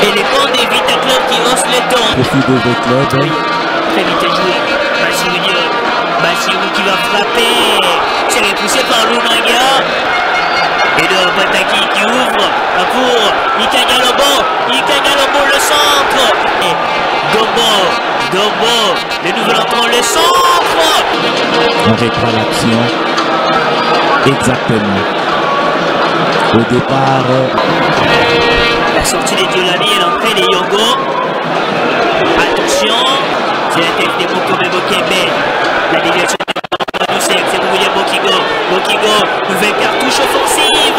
Speaker 7: Et les bancs des Vita Club qui haussent les tons.
Speaker 8: Profit de V Club.
Speaker 7: Oui, très vite joué. Bassirou qui va frapper. C'est repoussé par Lunanga. Et de Pataki qui ouvre pour Ikengalombo. Ikengalombo le centre. Et Dombo. Le nouvel entrant, le centre.
Speaker 8: On reprend l'action. Exactement. Au départ.
Speaker 7: La sortie des Diolani et l'entrée des Yongo. C'est la tête des Mokobe Bokembe. La déviation de c'est pour William Bokigo. Bokigo, nouvelle cartouche offensive.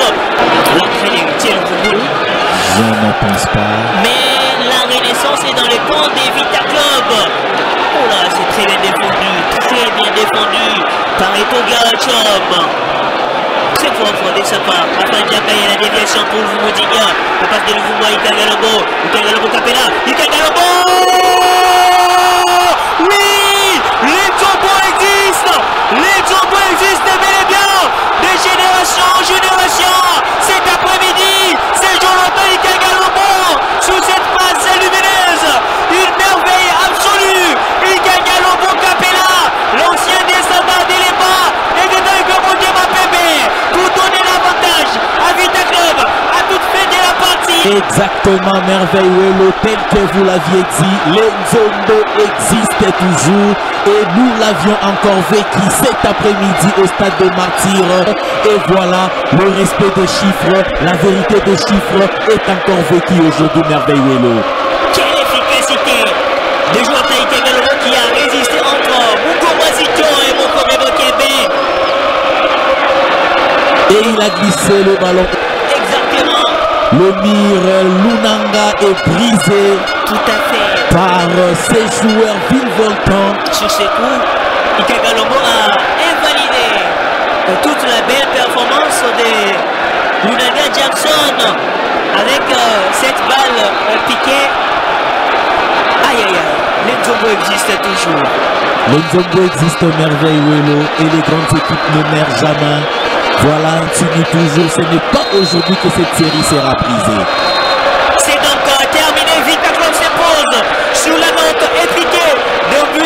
Speaker 7: L'entrée des Tiel Koumou.
Speaker 8: Je ne pense pas.
Speaker 7: Mais la renaissance est dans le camp des Vita Club. Oh là, c'est très bien défendu par Eto Garachom. Très propre de sa part. Enfin, Diaka, il y a la déviation pour Vumodiga. La passe de Luvumba, Ika Galombo Capella. Ika Galombo. Oui, les Jambos existent. Les Jambos existent bel et bien. De génération en génération. Cet après-midi, c'est Jonathan Ika Galombo. Sous cette passe lumineuse. Une merveille absolue. Ika Galombo Capella. L'ancien descendant d'Eleba. Et de Daïgomodia Mapembe. Pour donner l'avantage à Vita Club. À toute fin de la partie.
Speaker 8: Exactement, merveilleux, tel que vous l'aviez dit, les Nzombo existent toujours et nous l'avions encore vécu cet après-midi au stade de Martyrs. Et voilà, le respect des chiffres, la vérité des chiffres est encore vécu aujourd'hui, merveilleux.
Speaker 7: Quelle efficacité de joueur Taïka Galombo qui a résisté entre Mungo Wazito et Mokobe Bokembe.
Speaker 8: Et il a glissé le ballon.
Speaker 7: Exactement.
Speaker 8: Le mire Lunanga est brisé.
Speaker 7: Tout à fait.
Speaker 8: Par ces joueurs virevoltants.
Speaker 7: Sur ces coups, Ika Galombo a invalidé toute la belle performance de Lunanga Jackson avec cette balle piquée. Aïe aïe aïe, les Nzombo existent toujours.
Speaker 8: Les Nzombo existent merveilleux et les grandes équipes ne meurent jamais. Voilà, continue toujours. Ce n'est pas aujourd'hui que cette série sera brisée.
Speaker 7: C'est donc terminé. Vita Club s'impose sur la note étriquée de 2-0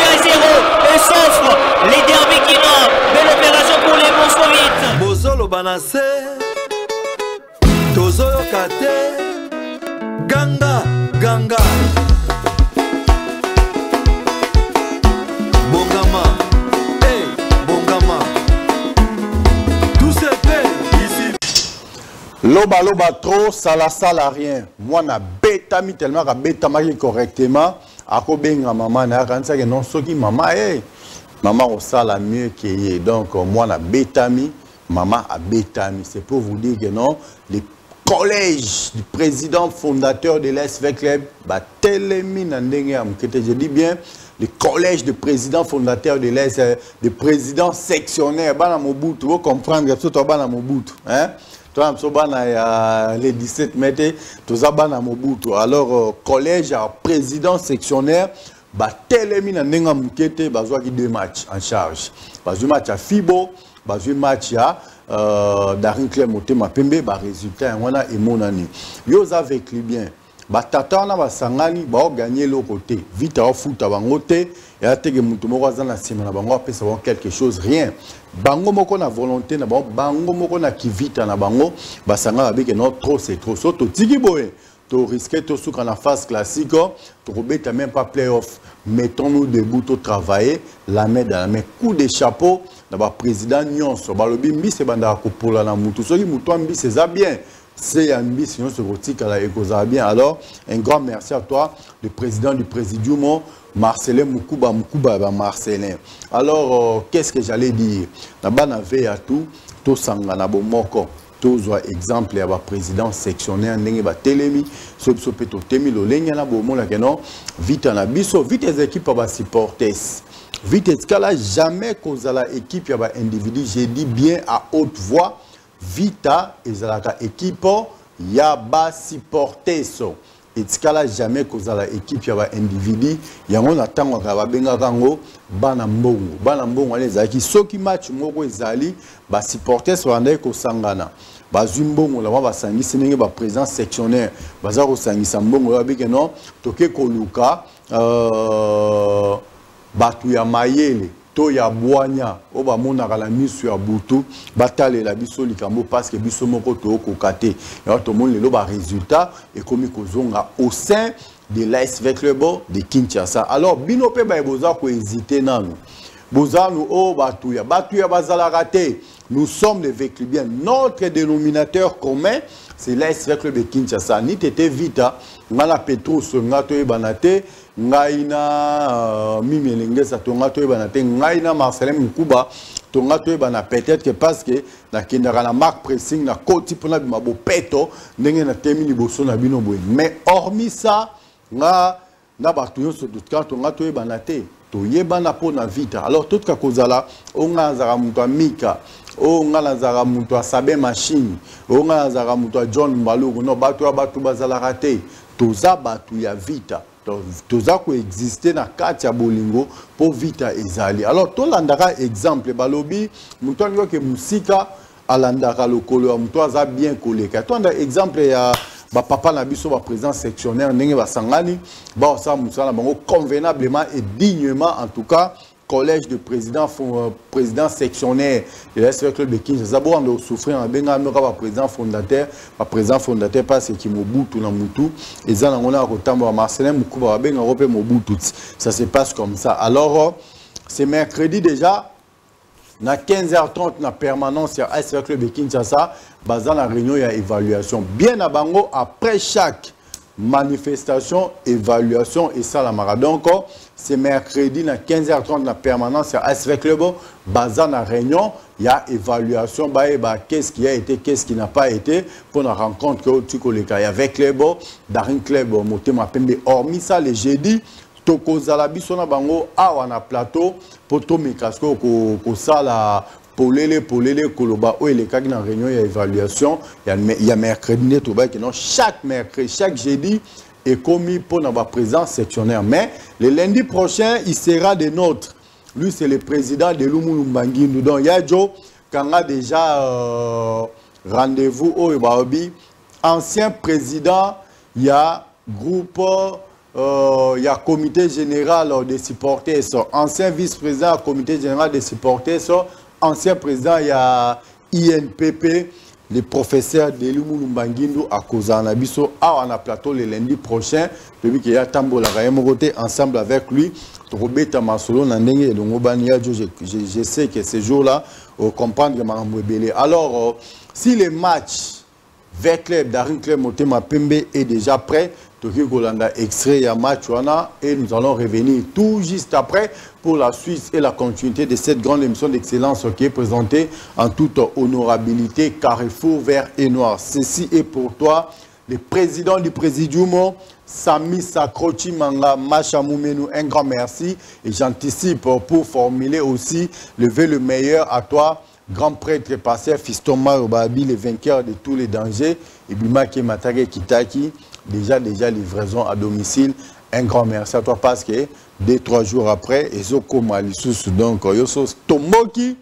Speaker 7: et s'offre les derbies qui n'ont. Belle opération pour les Moscovites.
Speaker 4: Bozolo Banase, Tozoyo Kate, Ganga, Ganga. Bongama, hey, Bongama. Tout se fait ici.
Speaker 6: Loba loba trop, sala rien. Moi na betami tellement ka betama correctement. Ako benga maman na kanisa ke non soki maman maman au sala mieux que ye. Donc moi na betami, maman a betami. C'est pour vous dire que non, les collèges du président fondateur de l'SV Club ba telemi na ndenge am kete, je dis bien le collège de président fondateur de l'ES, de président sectionnaire, bana Mobutu, vous comprendre, tout ça bana Mobutu, hein? Toi, les 17 mètres, tout ça bana Mobutu. Alors, collège à président sectionnaire, bah telemi na nenga mukete, bah qui deux matchs en charge. Bah match à Fibo, bah match à Darin Claire Motema Pembe, bah résultat, on a émonani. Yo avec les biens. Batata na basangani ba gagner le côté vite au foot bango te ya tege mutu moko azana sima na bango apesa bango quelque chose rien bango moko na volonté na bango moko na kivita na bango basanga babike non trop c'est trop so to tiki boye to risquer to suka na phase classique to robeta même pas playoff. Mettons-nous debout to travailler la main dans la main, coup de chapeau na ba président nyonso balobi mbi se banda ko pola na mutu soki mutu mbi c'est ça bien. C'est un bis, sinon ce rotique à la Ecosa bien. Alors, un grand merci à toi, le président du Présidium, Marcelin Moukouba Marcelin. Alors, qu'est-ce que j'allais dire? Nabana veille à tout sanga na bomoko. Tous exemple ya ba président sectionnaire ndenge ba telemi so peto temi lo lenya na bomo la kenon vite na biso vite les équipes ba supporters. Vite escala jamais kozala équipe ya ba individu, j'ai dit bien à haute voix. Vita ezalaka équipe ya ba supporteso etikala jamais kozala équipe ya ba individu yango na tango ka ba benga kango bana mbongo les ezalaki soki match moko ezali ba supporters wanda ko sangana bazwi mbongo la ba sangisi ndenge ba président sectionnaire baza ko sangisa mbongo ya bike non toke koluka batu ya mayele to ya boanya o ba monaka la misu ya butu batale la biso likambo parce que biso moko to kokate ya to mon lelo ba résultat et komi kozonga au sein de l'ASV Club de Kinshasa. Alors bino pe ba boza ko hésiter nanu bozanu o batu ya bazala raté nous sommes les Véclubiens. Notre dénominateur commun, c'est l'AS Club de Kinshasa. Ni tete vita, ngala Petrus, ngato e banate, ngaina Mimelenge satongato e banate, ngaina Marcelin Mkuba, tongato e bana peut-être que parce que na kindara na marque pressing na koti pona bimabo peto, ndenge na temi liboso na bino boye. Mais hormis ça, nga na batuyo se doute tongato e banate, to yebana pona vita. Alors tout ka kozala, onga zara muto Mika. O ngala zara muto Sabe Machine, o ngala zara muto John Mbalugu, no batu bazala raté, toza batu ya vita. Toza ko exister na kati ya bolingo po vita ezali. Alors to landaka exemple balobi muto ngo ke musika alandaka lokolo muto aza bien koleka. To anda exemple ya ba papa na biso ba président sectionnaire ndenge basangani ba sa musala bango convenablement et dignement en tout cas. Collège de président sectionnaire de l'AS Club de Kinshasa. D'abord, on a souffert un président fondateur parce que Mobutu na Mutu et ça on a retenu Marcelin Mkuba ben Europe Mobutu. Ça se passe comme ça. Alors c'est mercredi déjà na 15h30 na permanence à l'AS Club de Kinshasa, basant la réunion et évaluation. Bien à Bango après chaque manifestation, évaluation et ça la mara. Donc c'est mercredi à 15h30 la permanence à AS Club, basé la réunion, il y a évaluation, qu'est-ce qui a été, qu'est-ce qui n'a pas été pour la rencontre que tu connais avec Club, Darin Club, Motema Pembe. Hormis ça, les jeudi, Toko Zalabi sona bango a wana plateau pour to mikasko ko sala polele koloba o ele kagi na réunion ya évaluation il y a mercredi to ba que non chaque mercredi chaque jeudi est commis pour notre présence sectionnaire. Mais le lundi prochain il sera des nôtres. Lui c'est le président de Lumulumbangi. Donc il y a Joe quand on a déjà rendez-vous au Baobi ancien président, il y a groupe il y a comité général des supporters, ancien vice-président comité général des supporters, ancien président, il y a INPP, le professeur Delumou Lumbanguindu à Kozanabiso, on a plateau le lundi prochain, depuis qu'il y a Tambola Rayemogote ensemble avec lui, Robert Masolo, Nandenge et Longobania, je sais que ce jour-là, comprendre que Maramouebele. Alors, si le match avec Club Darin Club Motema Pembe est déjà prêt, Toki Golanda extrait ya match wana et nous allons revenir tout juste après pour la suite et la continuité de cette grande émission d'excellence qui est présentée en toute honorabilité Carrefour vert et noir. Ceci est pour toi, le président du Présidium, Sami Sakrochi Manga Machamoumenu, un grand merci et j'anticipe pour formuler aussi lever le meilleur à toi. Grand prêtre passé Fiston Marobabi, le vainqueur de tous les dangers, et Bimaki Matage Kitaki, déjà livraison à domicile. Un grand merci à toi parce que 2-3 jours après, Ezoko Malissus, donc Yosos Tomoki,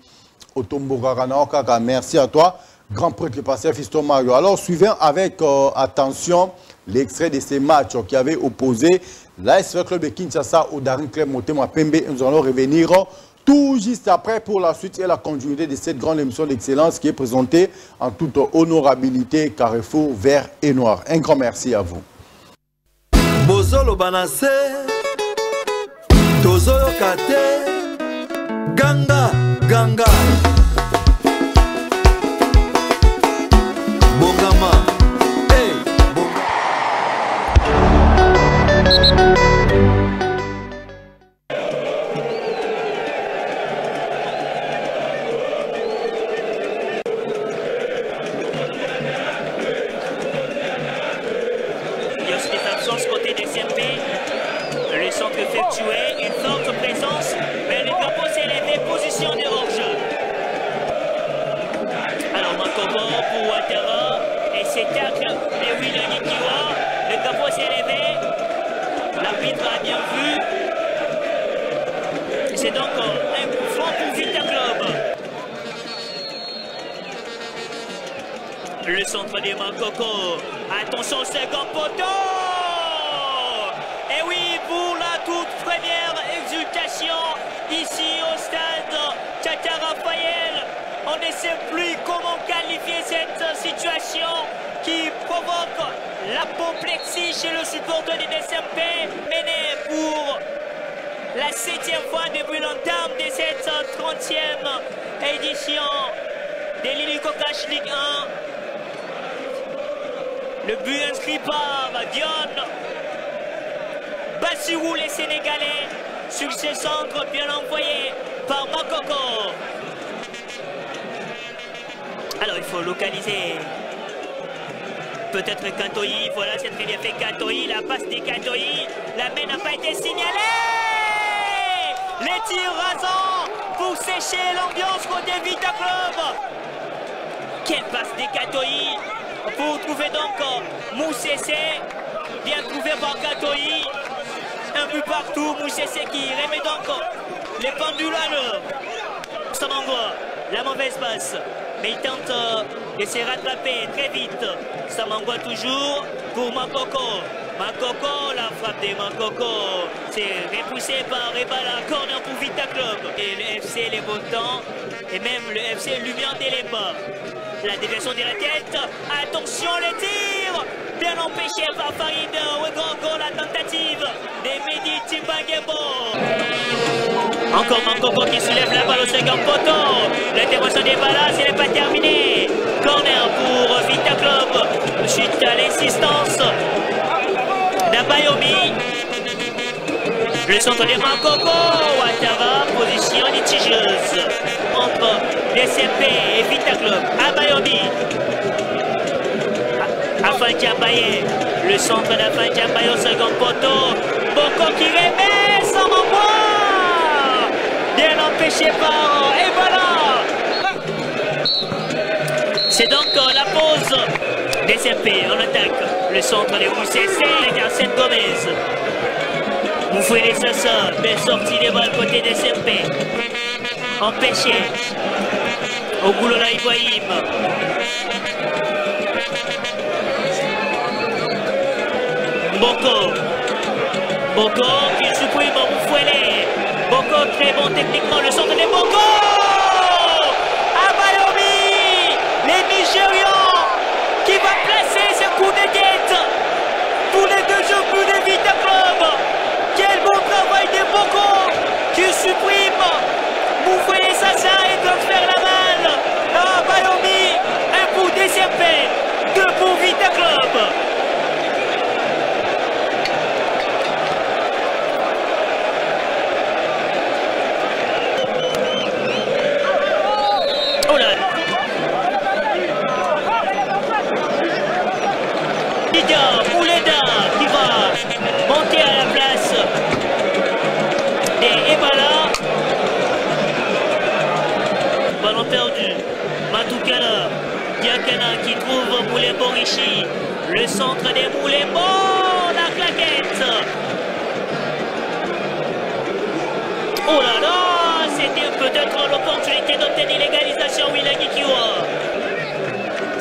Speaker 6: Otombogaraнаoka, merci à toi, grand prêtre passé Fiston Mario. Alors suivons avec attention l'extrait de ces matchs qui avaient opposé l'AS Club de Kinshasa au Darin Club Motema Pembe. Nous allons revenir tout juste après pour la suite et la continuité de cette grande émission d'excellence qui est présentée en toute honorabilité Carrefour vert et noir. Un grand merci à vous.
Speaker 4: Bozolo Banase, Tozoyo Kate, Ganga, Ganga, Bongama, hey,
Speaker 7: une forte présence, mais le drapeau s'est élevé, position de hors-jeu. Alors Makobo pour Ouattara, et c'est tacle de William Nikiwa, le drapeau s'est élevé, l'arbitre a bien vu, c'est donc un coup franc pour Vita Club. Le centre de Makoko, attention second poteau. Et oui, pour la toute première exultation ici au stade Tata Raphaël, on ne sait plus comment qualifier cette situation qui provoque l'apoplexie chez le supporter du SMP, mené pour la 7e fois depuis l'entame de cette 30e édition des Lili-Kokash Ligue 1. Le but inscrit par Dion Bassirou, les Sénégalais. Succès centre bien envoyé par Makoko. Alors il faut localiser. Peut-être Katoï, voilà, c'est très bien fait Katoï, la passe des Katoï, la main n'a pas été signalée. Les tirs rasants pour sécher l'ambiance côté Vita Club. Quelle passe des Katoï pour trouver donc Moussessé, bien trouvé par Katoï. Un but partout, Moussessé qui remet donc les pendules à l'heure. Samangwa, la mauvaise passe. Mais il tente de se rattraper très vite. Samangwa toujours pour Makoko. Makoko, la frappe de Makoko. C'est repoussé par Ebala. Corner pour Vita Club. Et le FC les beaux temps. Et même le FC Lumière des les bas. La déviation de la tête. Attention les tirs. Bien empêché par Farid Ouegongo. La tentative de Mehdi Timbangembo. Encore Makoko qui soulève la balle au second poteau. L'intervention des balles, ce n'est pas terminé. Corner pour Vita Club. Chute à l'insistance d'Abayomi. Le centre de Makoko. Ouattara, position litigieuse entre DCP et Vita Club. Abayomi. Afin Diabaye. Le centre d'Afin Diabaye au second poteau. Boko qui remet sans renvoi. Bien empêché par Ebala. C'est donc la pause des CP en attaque. Le centre de Moussessé et Arsène Gomez. Moufoué Sassa, belle sortie des balles côté des CP. Empêché. Ogoulola Ibrahim. Boko qui supprime Moufouélé. Boko très bon techniquement, le centre des Boko. Abayomi, les Nigérians qui va placer ce coup de tête pour les deux jeux de Vita Club. Quel bon travail de Boko qui supprime Moufouélé Sassa et transfère la balle à Abayomi. Un coup DCP, 2 pour Vita Club. Mouleda qui va monter à la place des Ebala. Ballon perdu. Matoukala. Diakana qui trouve Moulembo Rishi. Le centre des Moulembo. La claquette. Oh là là. C'était peut-être l'opportunité d'obtenir l'égalisation. Wilani Kiwa.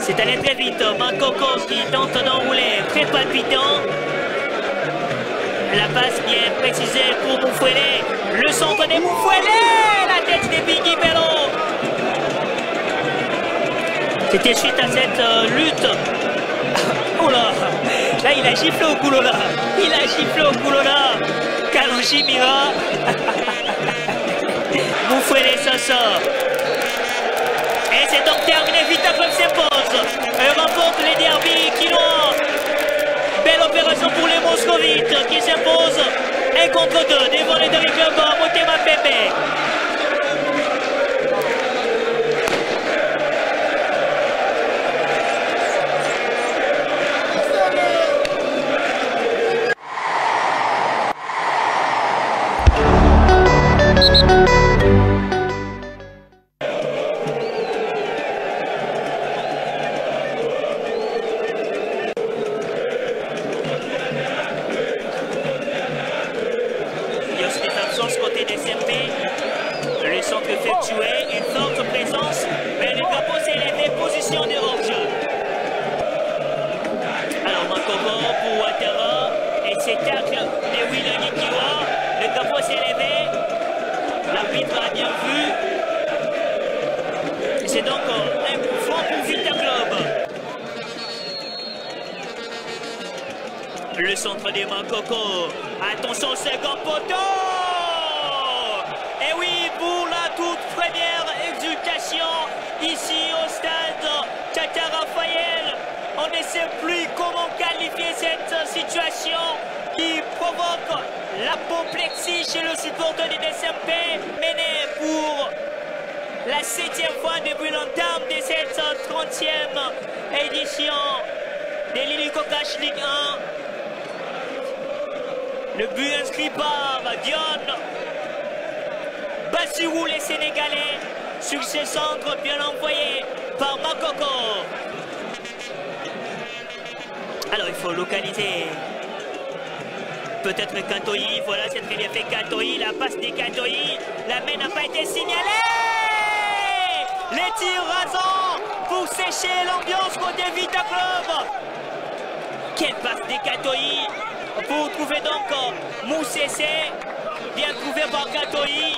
Speaker 7: C'est allé très vite, Makoko qui tente d'enrouler, très palpitant. La passe bien précisée pour Moufouélé. Le centre des Moufouélé, la tête de Biggie Bello. C'était suite à cette lutte. Oh là, là il a giflé au Goulola. Il a giflé au Goulola. Kalonji Mira. Moufouélé Sassa. Et c'est donc terminé, Vita Club s'impose. Elle remporte les derbies quinois. Belle opération pour les Moscovites qui s'imposent 1 contre 2 devant les derby clubs Motema Pepe. Côté des CP, le centre effectué, une forte présence, mais le drapeau s'est élevé, position de hors-jeu. Alors Makoko pour Ouattara, et c'est tacle de Wilani Kiwa, le drapeau s'est élevé, l'arbitre a bien vu, c'est donc un coup franc pour Vita Club. Le centre de Makoko, attention second poteau. Et oui, pour la toute première exultation ici au sais plus comment qualifier cette situation qui provoque l'apoplexie chez le supporter du SMP, mené pour la 7e fois depuis l'entame de cette 30e édition de l'Illico Cash Ligue 1. Le but inscrit par Dion Bassirou, les Sénégalais, sur ce centre bien envoyé par Makoko. Alors il faut localiser peut-être Katoï. Voilà, c'est très bien fait Katoï. La passe des Katoï. La main n'a pas été signalée. Les tirs rasants pour sécher l'ambiance côté Vita Club. Quelle passe des Katoï pour trouver donc Moussessé. Bien trouvé par Katoï.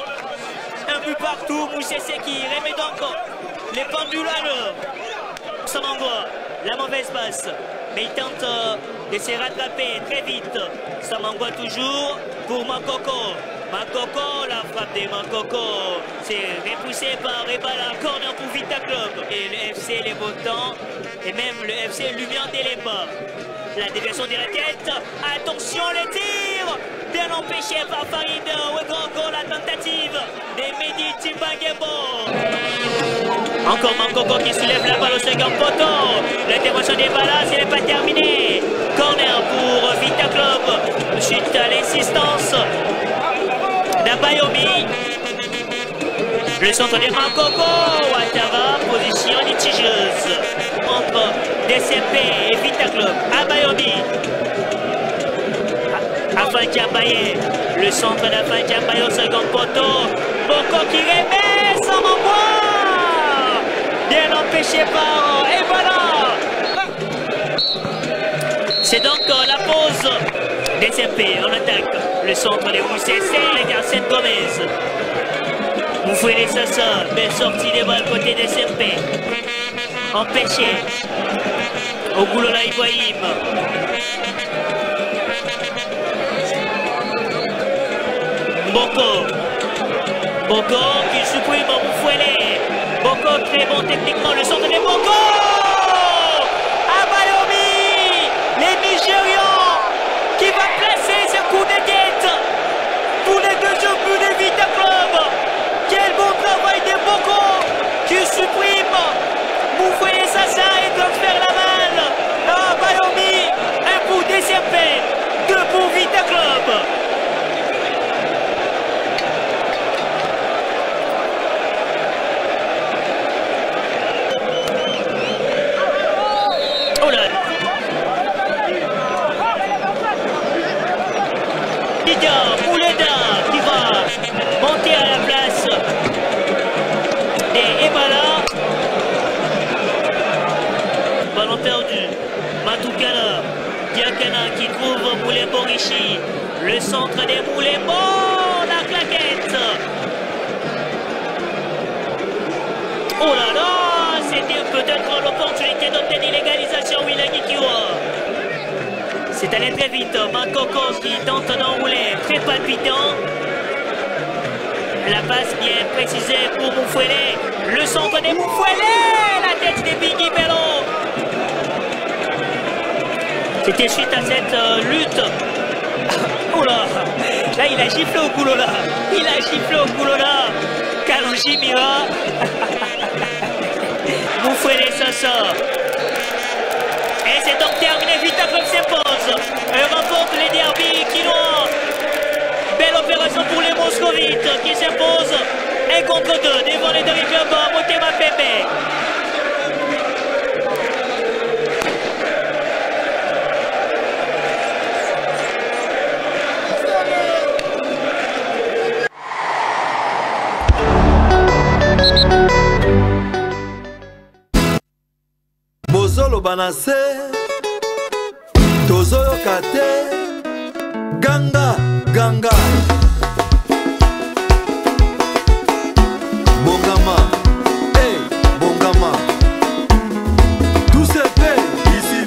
Speaker 7: Un but partout. Moussessé qui remet donc les pendules à l'heure. Samangwa, la mauvaise passe. Mais il tente de se rattraper très vite. Samangwa toujours pour Makoko. Makoko, la frappe de Makoko. C'est repoussé par Ebala. Corner pour Vita Club. Et le FC Les Beaux-Temps. Et même le FC Lumière d'Elemba. La déviation de la tête. Attention les tirs. Bien empêché par Farid Wegongo. La tentative de Mehdi Timbangebo. Encore Makoko qui soulève la balle au second poteau. L'intervention des balles, ce n'est pas terminé. Corner pour Vita Club. Chute à l'insistance d'Abayomi. Le centre de Makoko. Ouattara, position litigieuse entre DCP et Vita Club. Abayomi. Afin Diabaye. Le centre d'Afin Diabaye au second poteau. Boko qui remet sans m'envoie. Bien empêché par Ebala. C'est donc la pause des MP en attaque. Le centre de Moussessé avec Arsène Gomez. Moufouélé Sassa, belle sortie des balles côté des MP. Empêché. Ogoulola Ibrahim. Boko qui supprime Moufouélé. Boko très bon techniquement, le centre de Boko. Abayomi, les Nigérians qui va placer ce coup de tête pour les deuxièmes buts de Vita Club. Quel bon travail de Boko qui supprime Moufoué Sassa et transfère la balle. Abayomi, un pour DCP, 2 pour Vita Club. Mouleda qui va monter à la place des Ebala. Ballon perdu. Matoukala. Diakana qui trouve Moulembo Richi. Le centre des Moulembo. La claquette. Oh là là. C'était peut-être l'opportunité d'obtenir l'égalisation. Wilani Kiwa. C'est allé très vite, Makoko qui tente d'enrouler, très palpitant. La passe bien précisée pour Moufouélé. Le centre des Moufouélé, la tête de Biggie Bello. C'était suite à cette lutte. Oh là, là il a giflé au Koulola. Il a giflé au Koulola. Kalonji Mira. Moufouélé Sassa. Et c'est donc terminé, Vita Club s'impose. Elle remporte les derbies quinois. Belle opération pour les Moscovites qui s'imposent 1 contre 2 devant les deux clubs Motema Pembe.
Speaker 4: Bozolo banase Tozoyo kate Ganga Ganga Bongama Hey Bongama Tout se fait ici.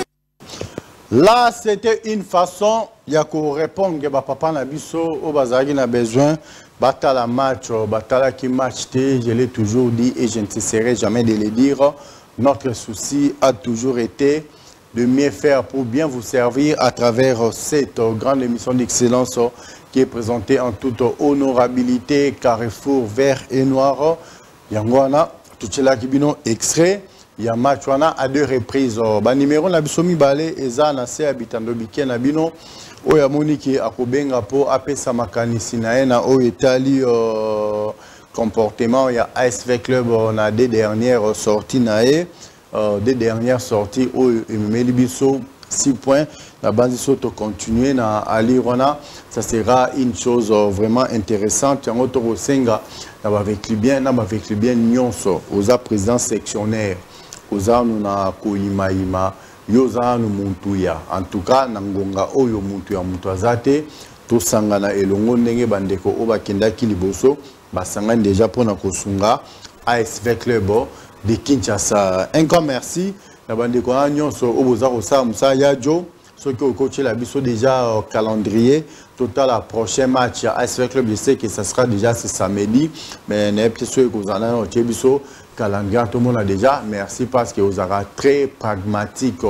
Speaker 6: Là, c'était une façon de répondre à papa Nabiso au bazar qui a besoin. Batala match, batala qui match, je l'ai toujours dit et je ne cesserai jamais de le dire. Notre souci a toujours été de mieux faire pour bien vous servir à travers cette grande émission d'excellence qui est présentée en toute honorabilité, Carrefour vert et noir. Yangwana, tout cela qui bino extrait. Il y a match à 2 reprises. Le numéro na bisomi balé eza na se habitando bike na bino. Oya moniki akobenga po apesa makanisi na ye na o etali comportement. Il y a ASV Club on a des dernières sorties na ye. Des dernières sorties où Melibiso 6 points. La base de continuer à aller, ça sera une chose vraiment intéressante. En autre senga, avec les bien, nyonso, aux présidents sectionnaires, aux na koimaima, yoza no muntuya. En tout cas, nangonga oyo muntuya mutuazate, to sangana elongo ndenge bandeko oba kenda kiliboso, basanga déjà pour na kosunga ASV Club de Kinshasa. Un grand merci. La bande de nyonso oboza kosa musa yajo ceux qui ont coaché la biso déjà calendrier total à prochain match à ASV Club. Je sais que ça sera déjà ce samedi, mais n'importe ceux qui ont un biso calendrier tout le monde a déjà. Merci parce que vous aurez très pragmatique.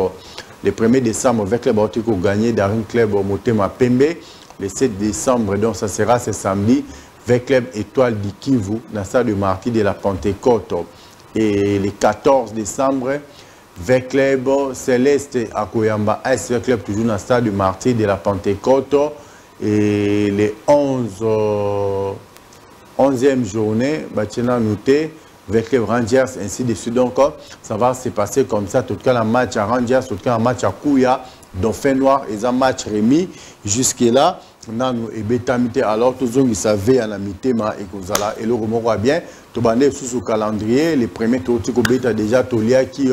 Speaker 6: Le 1er décembre avec les Baltiques ont gagné Daring Club au Motema Pembe. Le 7 décembre donc ça sera ce samedi avec Club Étoile du Kivu dans la salle de Martyr de la Pentecôte. Et le 14 décembre, avec Club Céleste à Koyamba, ASV Club toujours dans le stade du Martyr de la Pentecôte. Et les 11e journée, Bachena Nouté, avec les Rangers, ainsi de suite. Donc, ça va se passer comme ça. Tout cas, un match à Rangers, tout cas, un match à Kouya, Dauphin Noir, et un match remis jusque-là. Nanu et Betamité, alors tous ils savaient en amité et Kozala et le remords bien. Tout bandé sous le calendrier, les premiers tours qui bêta déjà Tolia qui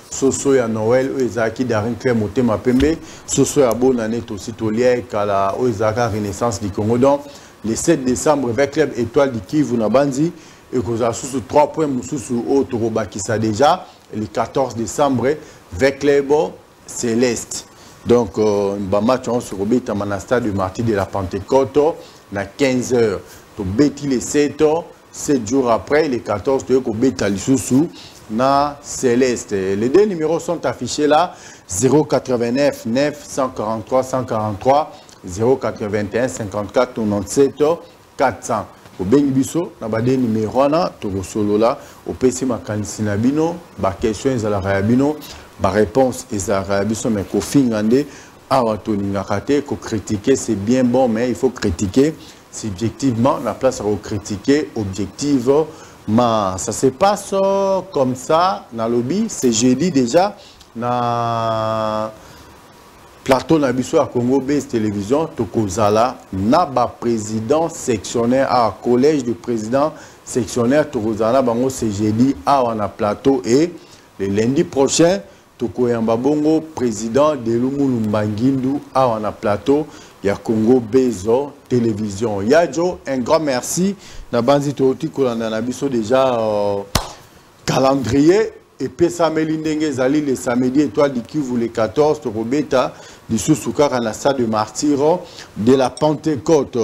Speaker 6: Soso à Noël, Ezaki Darin Claire Motema Pembe, Soso à bonne année aussi Tolia et Kala Oezaka Renaissance du Congo. Donc le 7 décembre avec Club Étoile du Kivu Nabanzi et Kozala sous 3 points sous autre Robakisa déjà. Et le 14 décembre avec Club Céleste. Donc, un match sur le stade du Martyr de la Pentecôte, à 15h. Tu bêtis les 7 jours après, les 14, tu bêtis les sous na Céleste. Les deux numéros sont affichés là 089 9 143 143, 081 54 97 400. Au Bengibiso, na bade numéro na to solo là, au PC makanisi na bino, ba question ezala rabino. La réponse est à la mais qu'on finit à qu'on critiquer, c'est bien bon, mais il faut critiquer subjectivement, la place à critiquer objectivement. Ça se passe comme ça dans le lobby, c'est jeudi déjà, dans plateau à Congo Base Télévision, Tokozala, Naba président sectionnaire à collège du président sectionnaire Tokozala, c'est jeudi à on a plateau et le lundi prochain, Tokoyamba Bongo, président de Lumulumbangindu, à on a plateau, il y a Congo Bezo Télévision. Yadjo, un grand merci. Nabanzi Toti Kolanabiso déjà calendrier. Et puis Samelindenge Zali le samedi étoile du Kivu le 14, Torobeta, du Soussoukar à la salle de Martyr de la Pentecôte.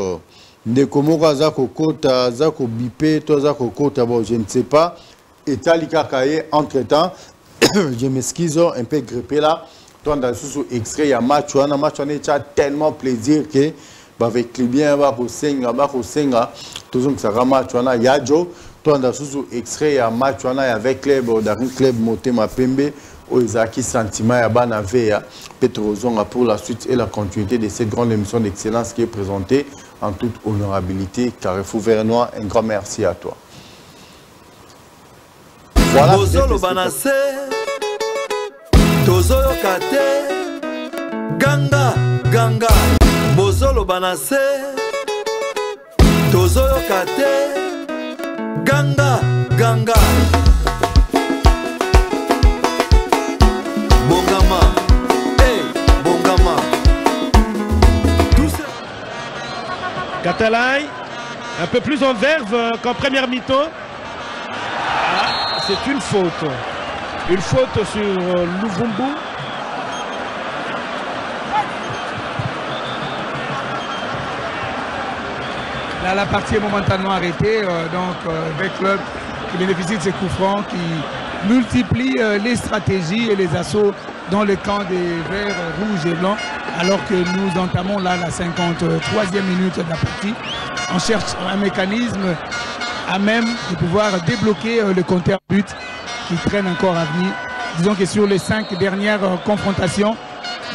Speaker 6: Ndekomoko Zako Kota, Zako Bipé, Tozako Kota, bon, je ne sais pas. Et Talika Kaye, entre-temps. Je m'excuse un peu grippé là. Toi, dans ce extrait, il y a match, on a tellement plaisir que avec les biens, toujours que ça va match, on a Yadjo. Toi, dans ce extrait, il y a match, on a avec Club, Daring Club, Motema Pembe, Oezaki Sentiment, Yabana Veya, Petrozonga pour la suite et la continuité de cette grande émission d'excellence qui est présentée en toute honorabilité. Carrefour vert noir, un grand merci à toi.
Speaker 4: Voilà. Bozolo banase, tozoyo kate, ganga, ganga. Bozolo banase, tozoyo kate, ganga, ganga. Bongama, hey, Bongama.
Speaker 1: Catalay, un peu plus en verve qu'en première mi-temps. C'est une faute. Une faute sur Luvumbu.
Speaker 2: Là, la partie est momentanément arrêtée. Avec Club qui bénéficie de ces coups francs, qui multiplie les stratégies et les assauts dans le camp des Verts, Rouges et Blancs, alors que nous entamons là la 53e minute de la partie. On cherche un mécanisme à même de pouvoir débloquer le compteur but qui traîne encore à venir. Disons que sur les 5 dernières confrontations,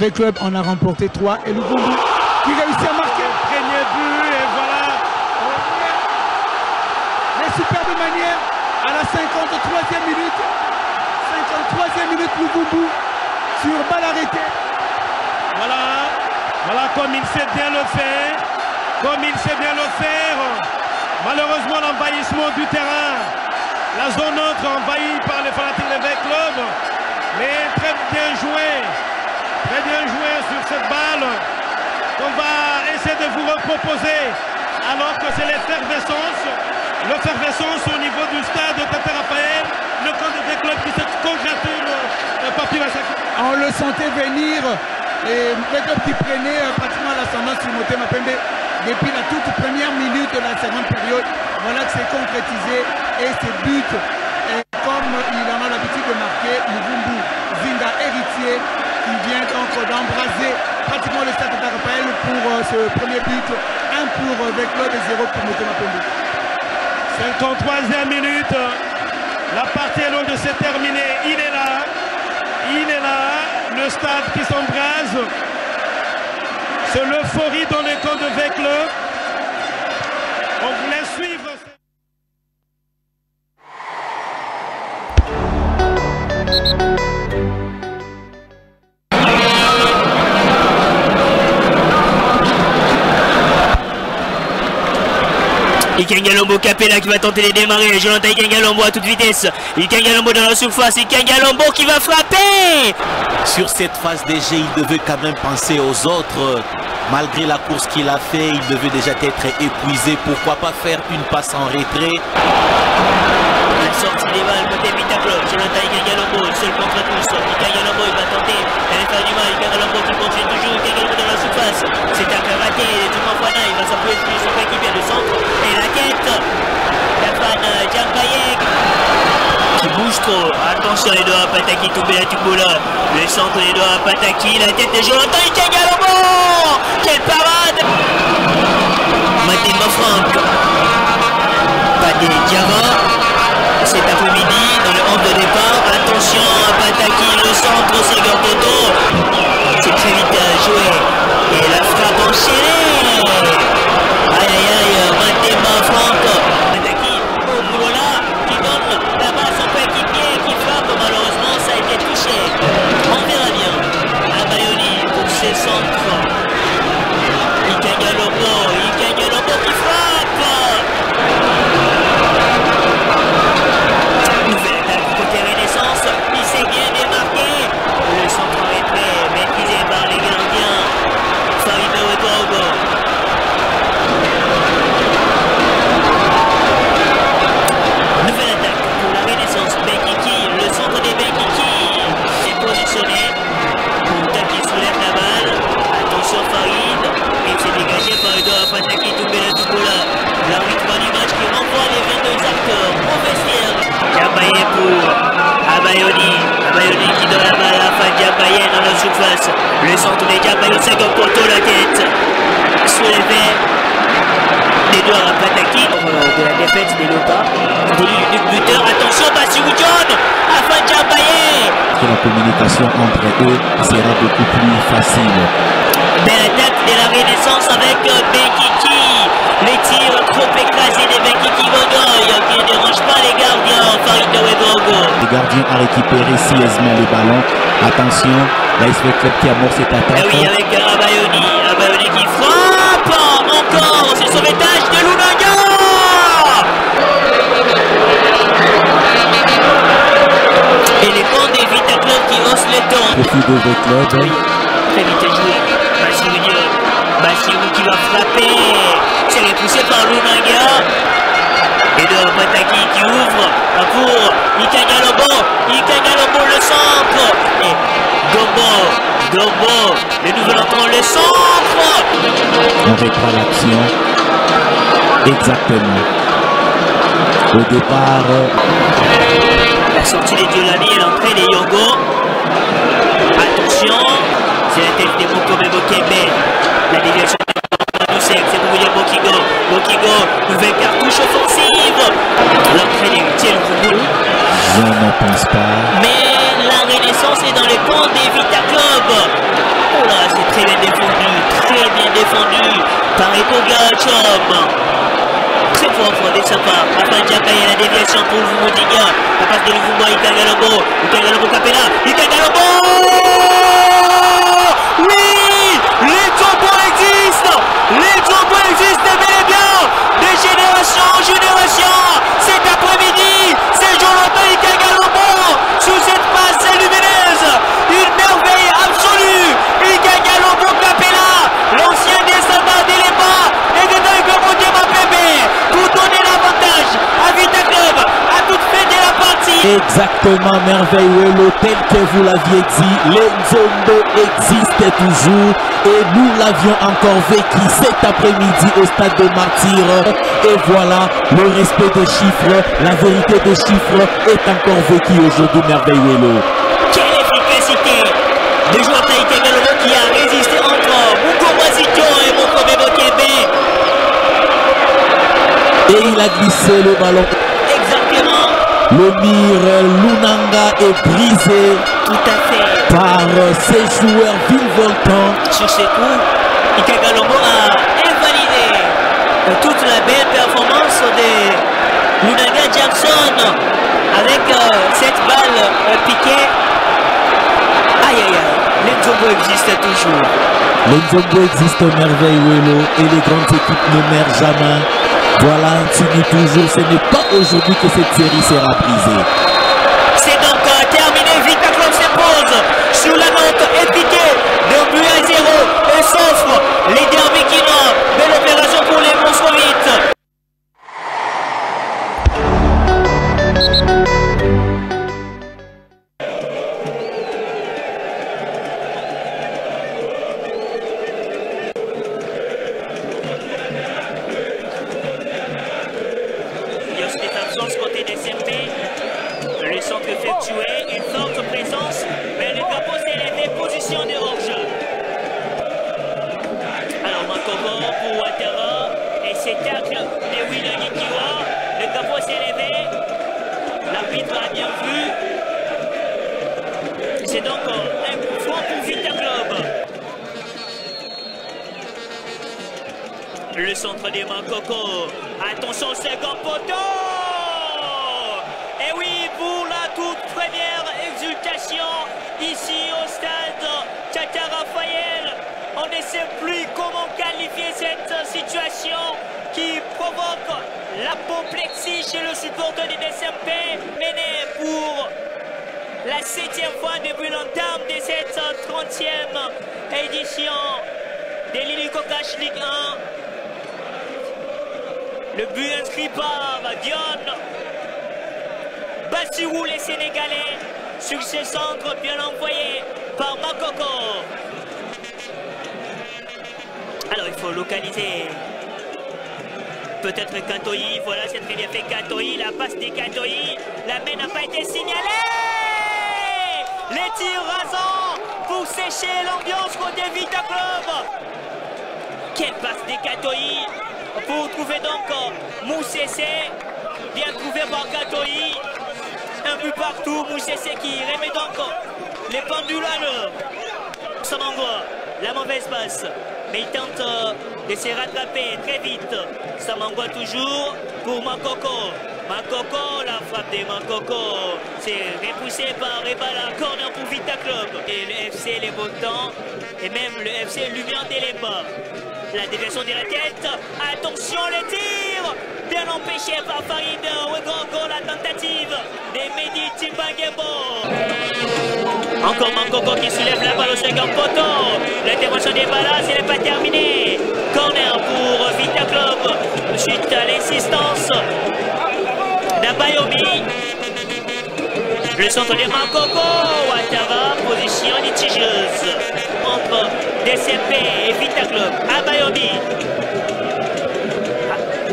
Speaker 2: le club en a remporté 3 et le Gombo qui réussit à marquer.
Speaker 1: Premier but et voilà.
Speaker 2: Les superbes manières à la 53e minute. 53e minute, Luvumbu sur balle arrêtée.
Speaker 1: Voilà comme il sait bien le faire. Comme il sait bien le faire. Malheureusement, l'envahissement du terrain. La zone neutre envahie par les fanatiques des clubs. Mais très bien joué. Très bien joué sur cette balle. On va essayer de vous reproposer. Alors que c'est l'effervescence. L'effervescence au niveau du stade de Tata Raphaël. Le camp des clubs qui se congratule.
Speaker 2: On le sentait venir. Et le club qui prenait pratiquement l'ascendance sur Motema Pembe depuis la toute première minute de la seconde période. Voilà que c'est concrétisé et ses buts, et comme il en a l'habitude de marquer, Luvumbu Zinga, héritier, qui vient donc d'embraser pratiquement le stade de Raphaël pour ce premier but. 1 pour Veclub et 0 pour Motema Pembe.
Speaker 1: 53e minute, la partie est loin de se terminer. Il est là, le stade qui s'embrase. C'est l'euphorie dans les camps de Veclub. On voulait suivre.
Speaker 7: Ikengalombo Capella qui va tenter de démarrer. Jonathan Ikengalombo à toute vitesse. Ikengalombo dans la surface. Ikengalombo qui va frapper.
Speaker 8: Sur cette phase de jeu, il devait quand même penser aux autres. Malgré la course qu'il a fait, il devait déjà être épuisé. Pourquoi pas faire une passe en retrait?
Speaker 7: La sortie des balles, côté Vitaclub. Jonathan Ikengalombo, seul contre tous. Ikengalombo, il va tenter d'aller faire du mal. Ikengalombo qui continue toujours. Ikengalombo dans la surface. C'est un peu raté. Dumafana, il va s'appuyer sur son équipier de centre. Et la tête. La fan Djambayek qui bouge trop. Attention, les doigts à Pataki, tomber la Tubola. Le centre, les doigts à Pataki. La tête de Jonathan Ikengalombo. Quelle parade! Mathilde Franck. Padé Diava. Cet après-midi, dans le 11 de départ. Attention à Pataki, le centre, Ségor Toto. C'est très vite joué. Et la frappe enchaînée. Aïe aïe aïe, Mathilde Franck. Pataki au boulot là, qui donne la balle à son coéquipier, qui frappe. Malheureusement, ça a été touché. On verra bien. Abayoni pour ses centres. Ikengalombo qui frappe. Nouvelle attaque côté Renaissance, il s'est bien démarqué. Le centre rétrait, maîtrisé par les gardiens. Farid Ouedraogo. Nouvelle attaque pour la Renaissance. Benkiki, le centre des Benkiki est positionné. Kouta qui soulève la balle. Attention Farid. Et c'est dégagé par Edouard Pataki, Toumbela Toubola. L'arbitre du match qui renvoie les 22 acteurs au vestiaire. Djambaye pour Abayoni. Abayoni qui donne la balle à la fin. Djambaye dans la surface. Le centre de Djambaye au second poteau, la tête. Soulevé d'Edouard Pataki. De la défaite des Lopas. Délit du buteur. Attention, Bassirou John. Afin Djambaye.
Speaker 8: La communication entre eux sera beaucoup plus facile.
Speaker 7: Belle attaque de la Renaissance avec Benkiki. Les tirs trop écrasés de Benkiki Godoy qui ne dérange pas les gardiens. Farid Ouedraogo.
Speaker 8: Le gardien a récupéré sérieusement les ballons. Attention, la SV Club qui amorce cette attaque.
Speaker 7: Ah oui, avec Abayoni. Abayoni qui frappe. Encore, c'est le sauvetage de Lunanga. Et les bancs des Vitaclub qui haussent les temps.
Speaker 8: Profit de Veclub.
Speaker 7: Oui, très vite joué. Bassirou qui va frapper. C'est repoussé par Lunanga. Et de Pataki qui ouvre pour Ikengalombo. Ikengalombo le centre. Et Dombo. Le nouvel entrant, le centre.
Speaker 8: On reprend l'action. Exactement. Au départ.
Speaker 7: La sortie des Diolani et l'entrée des Yongo. Attention, c'est la tête de Mokobe Bokebe. La déviation de c'est pour William Bokigo. Bokigo, nouvelle cartouche offensive. L'entrée des Tiel Kouboulou.
Speaker 8: Je ne pense pas.
Speaker 7: Mais la renaissance est dans le camp des Vita Club. Oh là, c'est très bien défendu par Etoga Chom. Très fort de sa part. Afin Djakaye, la déviation pour Vumodiga. La passe de Luvumba, Ikagalombo Capella. Ikagalombo. Oui, les Jambos existent. Les Jambos existent bel et bien. De génération en génération. Cet après-midi, c'est Jonathan Ikagalombo. Sous cette passe lumineuse. Une merveille absolue. Ikagalombo Capella. L'ancien descendant d'Elepa. Et dedans, il peut monter ma bébé. Pour donner l'avantage à Vita Club. À toute fin de la partie.
Speaker 8: Exactement, merveilleux, tel que vous l'aviez dit, les Nzombo existent toujours et nous l'avions encore vécu cet après-midi au stade de Martyrs. Et voilà, le respect des chiffres, la vérité des chiffres est encore vécu aujourd'hui, merveilleux.
Speaker 7: Quelle efficacité de joueur Ikagalombo qui a résisté entre Mukomazito et Mokobe Bokebe.
Speaker 8: Et il a glissé le ballon.
Speaker 7: Exactement.
Speaker 8: Le mur Lunanga est brisé.
Speaker 7: Tout à fait.
Speaker 8: Par ses joueurs virevoltants.
Speaker 7: Sur ces coups, Ikagalombo a invalidé toute la belle performance de Lunanga Jackson avec cette balle piquée. Aïe aïe aïe, les Nzombo existent toujours.
Speaker 8: Les Nzombo existent merveilleux et les grandes équipes ne meurent jamais. Voilà, tu dis toujours, ce n'est pas aujourd'hui que cette série sera brisée.
Speaker 7: C'est donc terminé, Vita Club s'impose sur la note épiquée de but à 0 et s'offre les derbies quinois. Belle opération pour les monstrovites. Côté des SMP, le centre effectué, une forte présence, mais le drapeau s'est élevé, position de hors-jeu. Alors Makobo pour Ouattara, et c'est tacle de William Nikiwa, le drapeau s'est élevé, l'arbitre a bien vu, c'est donc un coup franc pour Vita Club. Le centre de Makoko, attention second poteau. Et oui, pour la toute première exultation ici au stade Tata Raphaël, on ne sait plus comment qualifier cette situation qui provoque l'apoplexie chez le supporter des SMP, mené pour la 7e fois depuis l'entame de cette 30e édition de l'Ilikokash Ligue 1. Le but inscrit par Dion Bassirou, les Sénégalais, sur ce centre bien envoyé par Makoko. Alors il faut localiser peut-être Katoï. Voilà, c'est très bien fait Katoï. La passe des Katoï. La main n'a pas été signalée. Les tirs rasants pour sécher l'ambiance côté Vita Club. Quelle passe des Katoï pour trouver donc Moussessé. Bien trouvé par Katoï. Un but partout, Moussessé qui remet donc les pendules à l'heure. Samangwa, la mauvaise passe, mais il tente de se rattraper très vite. Samangwa toujours pour Makoko. Makoko, la frappe de Makoko, c'est repoussé par Rebala. Corner pour Vita Club. Et le FC les beaux temps, et même le FC Lumière d'Elepa. La déviation de la tête, attention les tirs, bien empêché par Farid Ouegongo, la tentative de Mehdi Timbangembo. Encore Makoko qui soulève la balle au second poteau. L'intervention des balles, ce n'est pas terminé. Corner pour Vita Club, suite à l'insistance d'Abayomi. Le centre de Makoko, Ouattara, position litigieuse entre DCP et Vita Club. Abayomi,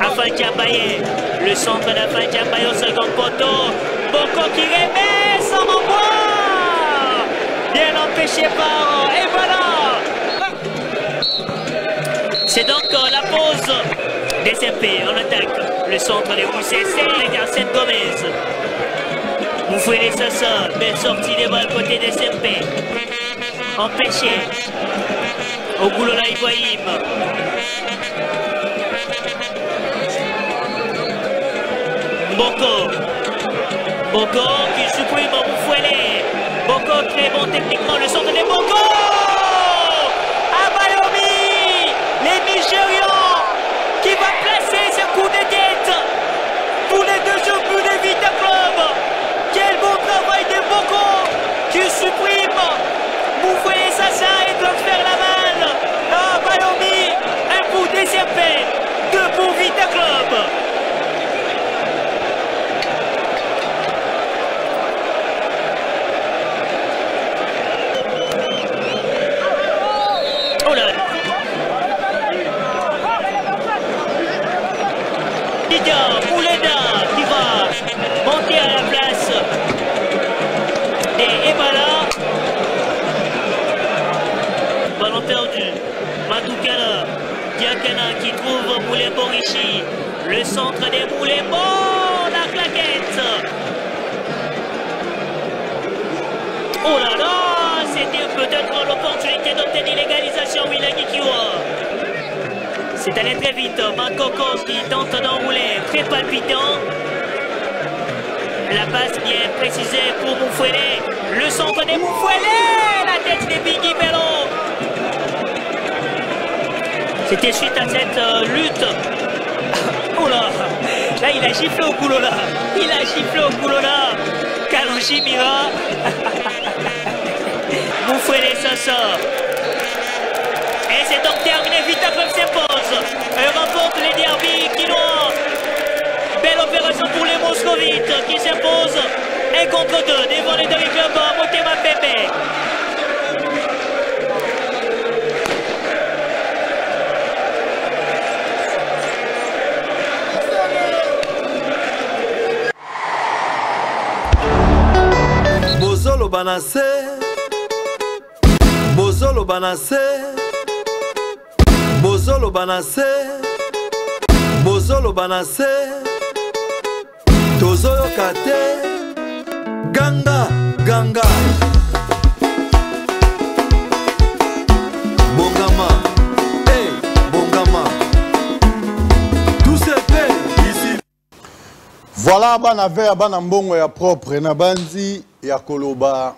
Speaker 7: Afan Diabaye, le centre d'Afan Diabaye au second poteau. Boko qui remet sans envoi. Bien empêché par Ebala. C'est donc la pause des SMP. On attaque le centre des UCC avec Arsène Gomez. Moufouélé Sassa, belle sortie des balles côté des SMP. Empêché. Ogulola Ibrahim. Boko qui supprime Moufouélé. Boko très bon techniquement, le centre des Boko. Abayomi, les Nigérians qui va placer ce coup de tête. Tous les deux sur plus de Vita Club. Quel bon travail de Boko qui supprime Moufouélé Sassa et transfère la balle. Abayomi, un coup déserté. 2 pour Vita Club. Mouleda qui va monter à la place des Ebala. Ballon perdu. Matoukala. Diakana qui trouve Moulembo Rishi. Le centre des Moulembo. La claquette. Oh là là, c'était peut-être l'opportunité d'obtenir l'égalisation. Wilagi Kiwa. C'est allé très vite, Makoko qui tente d'enrouler, très palpitant. La passe bien précisée pour Moufouélé. Le centre des Moufouélé, la tête des Biggie Bello. C'était suite à cette lutte. Oh là, là il a giflé au Goulola. Il a giflé au Goulola. Kalonji Mira. Moufouélé Sassa. Et c'est donc terminé, Vita Club s'impose. Elle remporte les derbies quinois. Belle opération pour les Moscovites qui s'imposent 1 contre 2 devant les derby clubs Motema Pepe.
Speaker 4: Bozolo Banassé, Bozolo Banassé, Bozolo Banassé, Bozolo Banassé, Tozoyo Kate, Ganga, Ganga, Bongama, hey, Bongama, tout se fait ici.
Speaker 6: Voilà, bana ver bana mbongo ya propre na banzi ya koloba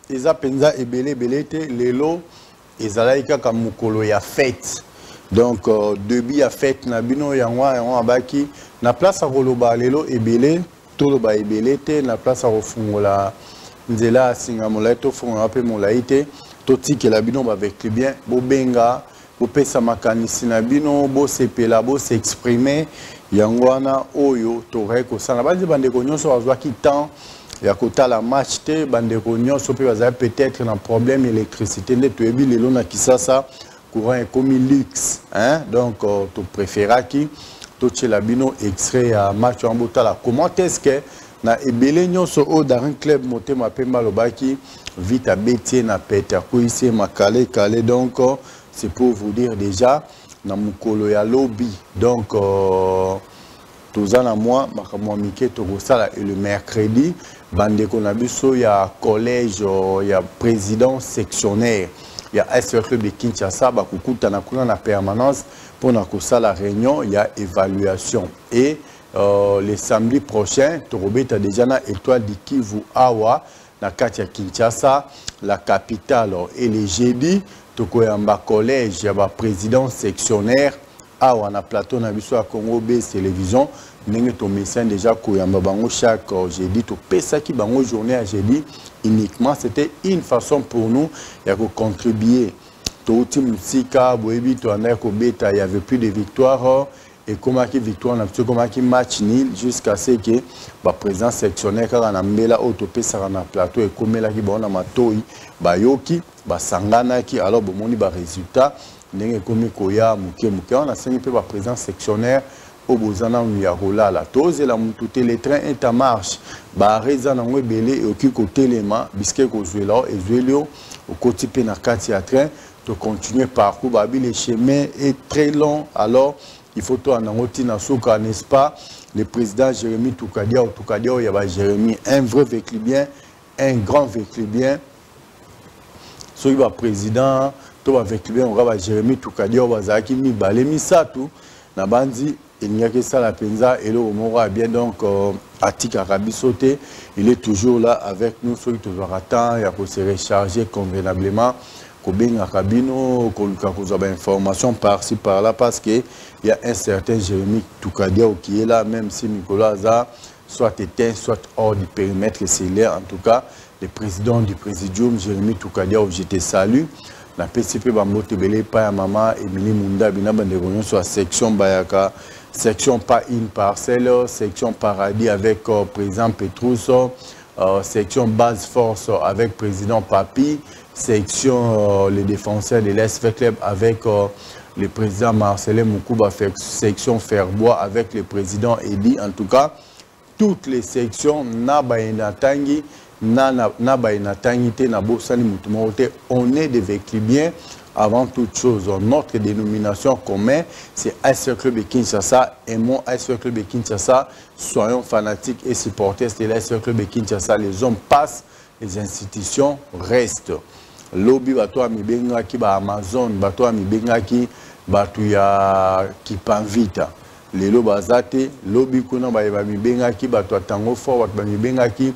Speaker 6: eza penza ebele belete lelo ezalaki kaka mokolo ya fête. Donc début ya fête na bino yango abaki na place ya koloba lelo ebele toloba ebele te na place ya kofungola nzela asinga molai tofungola mpe molai te totikela bino bavekli bien bobenga bopesa makanisi na bino bosepela bosexprime yango wana oyo torai kosala banzi bandeko nyonso bazwaki temps ya kotala match te bandeko nyonso mpe bazali peut-être na problème électricité nde toyebi lelo na Kisasa courant ekomi luxe hein? Donc to préféraki totiela bino extrait ya match wana botala comment est-ce que na ebele nyonso oyo dans un club Motema Pembe alobaki vite abetie na pete akoyisi makale kale. Donc c'est pour vous dire déjà na mukolo ya lobby. Donc tozana moi makamwa mike tokosala et le mercredi bandeko na biso ya collège ya président sectionnaire ya SR Club de Kinshasa bakukutana kuna na permanence pour na kosala réunion ya évaluation et le samedi prochain tokobeta déjà na étoile du Kivu awa na kati ya Kinshasa la capitale et le jeudi tokoyamba collège ya ba président sectionnaire awa na plateau na biso ya Congo Base Télévision ndenge to médecin déjà koyamba bango chaque jeudi to pesaki bango journée à jeudi uniquement. C'était une façon pour nous de contribuer to team musika boyebi to anda ko beta il y avait plus de victoires et comment qui victoire na biso comment qui match nul jusqu'à ce que ba président sectionnaire kaka na mbela auto pesaka na plateau et komela ki bona matoi bayoki basangana ki alors bomoni ba résultat ndenge komi koya muke muke on a signé pe ba président sectionnaire Obozana Yarola, la tose et la moutute, les trains est en marche. Barreza na Webele et au côté Lema, Bisque Kozuela et Zuelio, au côté Penakati à train, de continuer parcours. Le chemin est très long, alors il faut tout en anoti na souka, n'est-ce pas? Le président Jérémy Toukadia, il y a Jérémy, un vrai véclibien, un grand véclibien. Soit le président, tout véclibien, on va Jérémy Toukadia, on va Zaki Mibale, Misatou, Nabandi. Il n'y a que ça la penza et le Omora bien donc Atik Arabi sauté. Il est toujours là avec nous, soit toujours attend, il y a pour se recharger convenablement. Kobeng Akabino, qu'on a information par-ci par-là parce qu'il y a un certain Jérémy Toukadia qui est là, même si Nicolas Azar soit éteint, soit hors du périmètre cellulaire. En tout cas, le président du présidium, Jérémy Toukadia, je te salue. La PCP Bambote Bele, Paya Mama, Emily Munda, Bina Bandegonyon, soit section Bayaka. Section pas une parcelle, section paradis avec président Petrus, section base force avec président Papi, section les défenseurs de l'Est Club avec le président Marcelin Moukouba, section Ferbois avec le président Edi. En tout cas, toutes les sections, Nabaïnatangi, Nabaïnatangi, Nabosani Moutumote, on est des véclibiens. Avant toute chose, notre dénomination commune, c'est AS Club de Kinshasa et mon AS Club de Kinshasa. Soyons fanatiques et supporters de l'AS Club de Kinshasa. Les hommes passent, les institutions restent. Lobby bato amibengaki ba Amazon, bato amibengaki bato ya Kipanvita. Lelo bazate, lobby kuna ba amibengaki bato atango fort, bato amibengaki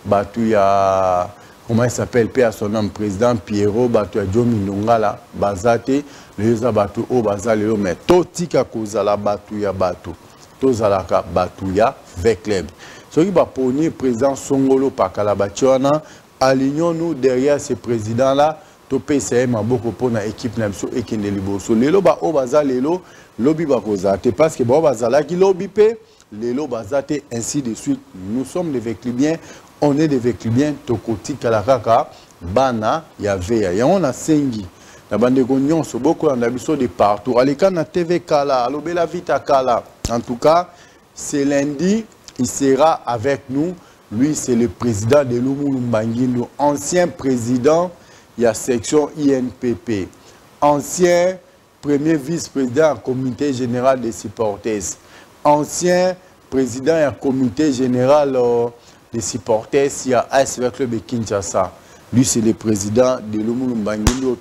Speaker 6: bato ya comment il s'appelle, paix à son nom, président Pierrot, Batou Adjomi Nongala, Bazate, le Batou O Bazaleo, mais Totika Kozala Batouya Batou, Tozalaka Batouya Vekleb. Ce qui va ponier président Songolo Pakalabationa, alignons-nous derrière ce président-là, Topé CM a beaucoup pour notre équipe Namso et Kindeliboso. Lelo ba O Bazalelo, lobby Bakozate, parce que Bazala qui lobby pe, Lelo Bazate, ainsi de suite. Nous sommes des Veklibiens. On est des véclibiens, Tokoti, Kalakaka, Bana, Yavea. Et on a Sengi. La bande de Gognon, c'est beaucoup en abisso de partout. Aleka na TV Kala, Alobela Vita Kala. En tout cas, c'est lundi, il sera avec nous. Lui, c'est le président de Lumulumbanguindo, ancien président, il y a section INPP. Ancien premier vice-président du comité général des supporters. Ancien président du comité général des supporters, il y a AS Club de Kinshasa. Lui, c'est le président de Lumulumbanguindo,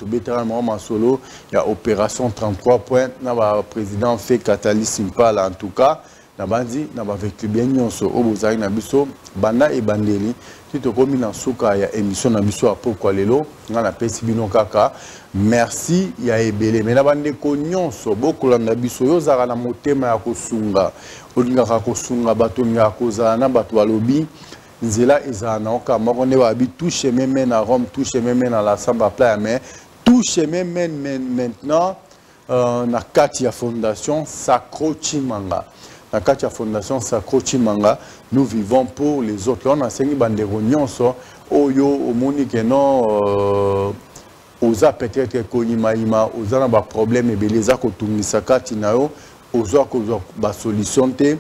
Speaker 6: Solo. Il y a opération 33 points. Le président fait Catalyst Simpala, en tout cas. Nabandi, avec le bien nyonso, Obozari Nabiso, Banda et Bandeli. Tu te commis dans Souka, il y a émission Nabiso à pourquoi Lelo, on a pesi bino kaka. Merci, il y a Ebele. Mais Nabandi Konyonso, beaucoup de Nabiso, Yozara na motema ya kosunga. Odingaka kosunga, bato nga kozana, bato walobi. Nzela ezana oka makonde wabi touche même na Rome, touche même na la Samba Playa, mais touche même maintenant na Katia Fondation Sacro Chimanga. La Katia Fondation Sacro Chimanga, nous vivons pour les autres. Là, on a enseigné bandero nyonso oyo omonique non oza peut-être konimaima oza na ba problème ebeleza ko tungisa kati na yo oza ko ba solution te.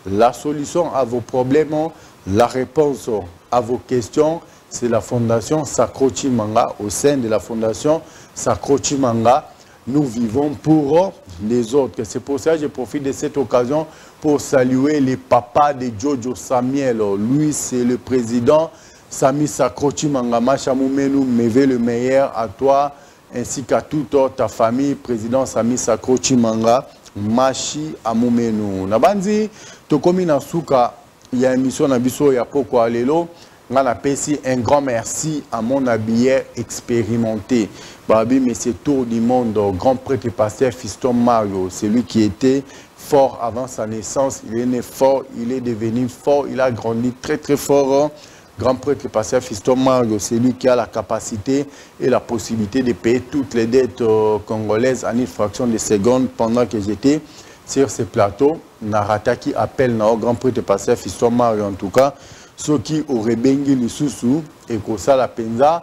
Speaker 6: La solution à vos problèmes, la réponse à vos questions, c'est la Fondation Sacro Chimanga. Au sein de la Fondation Sacro Chimanga, nous vivons pour les autres. C'est pour ça que je profite de cette occasion pour saluer les papas de Jojo Samuel. Lui, c'est le président Sami Sacro Chimanga. Machamoumenu, Meve le meilleur à toi, ainsi qu'à toute ta famille. Président Sami Sacro Chimanga, Machi Amoumenu. Nabandi, Tokomi Nasuka, il y a une émission Nabiso, il y a pourquoi Lelo. On a appelé un grand merci à mon habilleur expérimenté. Babi, mais c'est tour du monde, grand prêtre et pasteur Fiston Mario. C'est lui qui était fort avant sa naissance. Il est né fort, il est devenu fort, il a grandi très très fort. Grand prêtre et pasteur Fiston Mario, c'est lui qui a la capacité et la possibilité de payer toutes les dettes congolaises en une fraction de seconde pendant que j'étais sur ce plateau. Narata qui appelle le grand prêtre et pasteur Fiston Mario en tout cas. Ceux qui auraient bengi le sous et que ça la penza,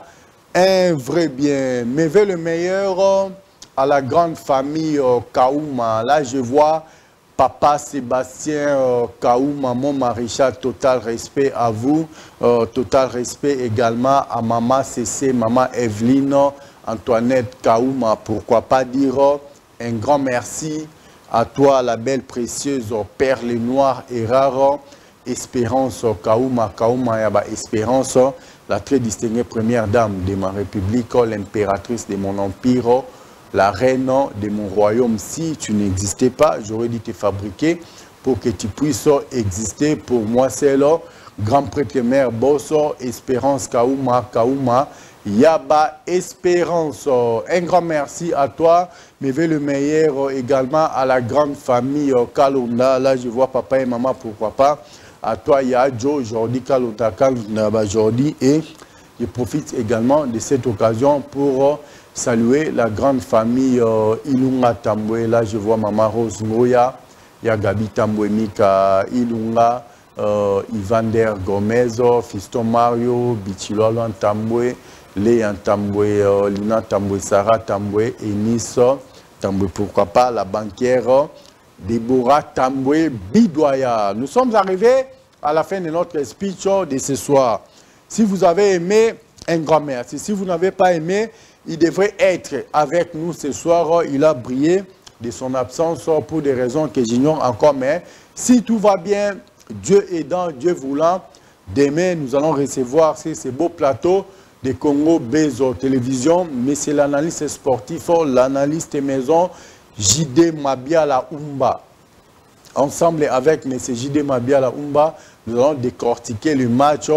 Speaker 6: un vrai bien. Mais vers le meilleur à la grande famille Kaouma. Là, je vois Papa Sébastien Kaouma, mon maréchal, total respect à vous. Total respect également à Maman Cécé, Maman Evelyne, Antoinette Kaouma. Pourquoi pas dire un grand merci à toi, la belle précieuse perle noire et rare. Espérance Kaouma, Kaouma Yaba Espérance, la très distinguée première dame de ma République, l'impératrice de mon empire, la reine de mon royaume. Si tu n'existais pas, j'aurais dû te fabriquer pour que tu puisses exister. Pour moi, c'est le grand prêtre mère Bosso, Espérance Kaouma, Kaouma Yaba Espérance. Un grand merci à toi, mais le meilleur également à la grande famille Kalonda. Là, je vois papa et maman, pourquoi pas. À toi, il y a Joe, Jordi, Kalonda, Jordi. Et je profite également de cette occasion pour saluer la grande famille Ilunga Tamboué. Là, je vois maman Rose Ngoya, il y a Gabi Tamboué, Mika Ilunga, Ivander Gomez, Fiston Mario, Bichilolo Tamboué, Léa Tamboué, Lina Tamboué, Sarah Tamboué, Enis Tamboué, pourquoi pas, la banquière Déborah Tamboué Bidoya. Nous sommes arrivés à la fin de notre speech de ce soir. Si vous avez aimé, un grand merci. Si vous n'avez pas aimé, il devrait être avec nous ce soir. Il a brillé de son absence pour des raisons que j'ignore encore. Mais si tout va bien, Dieu aidant, Dieu voulant, demain, nous allons recevoir ce beau plateau de Congo Bezo Télévision. Mais c'est l'analyste sportif, l'analyste maison, J.D. Mabiala Umba. Ensemble avec M. J.D. Mabiala Umba, nous allons décortiquer le match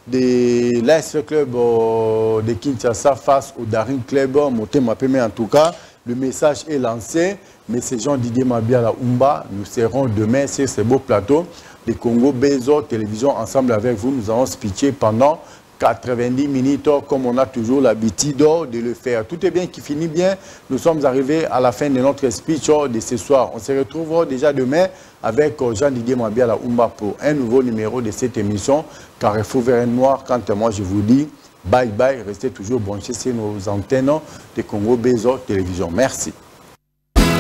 Speaker 6: de l'AS Club de Kinshasa face au Daring Club. En tout cas, le message est lancé. M. Jean-Didier Mabiala Umba, nous serons demain sur ce beau plateau de Congo Bezo Télévision. Ensemble avec vous, nous allons speecher pendant 90 minutes, comme on a toujours l'habitude de le faire. Tout est bien qui finit bien. Nous sommes arrivés à la fin de notre speech de ce soir. On se retrouve déjà demain avec Jean-Didier Mabiala Umba pour un nouveau numéro de cette émission Carrefour Vert et Noir. Quant à moi, je vous dis bye bye. Restez toujours branchés sur nos antennes de Congo Bezo Télévision. Merci.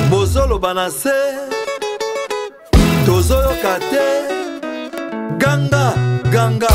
Speaker 4: Bozolo Banase, Tozoyo Kate, Ganga, Ganga.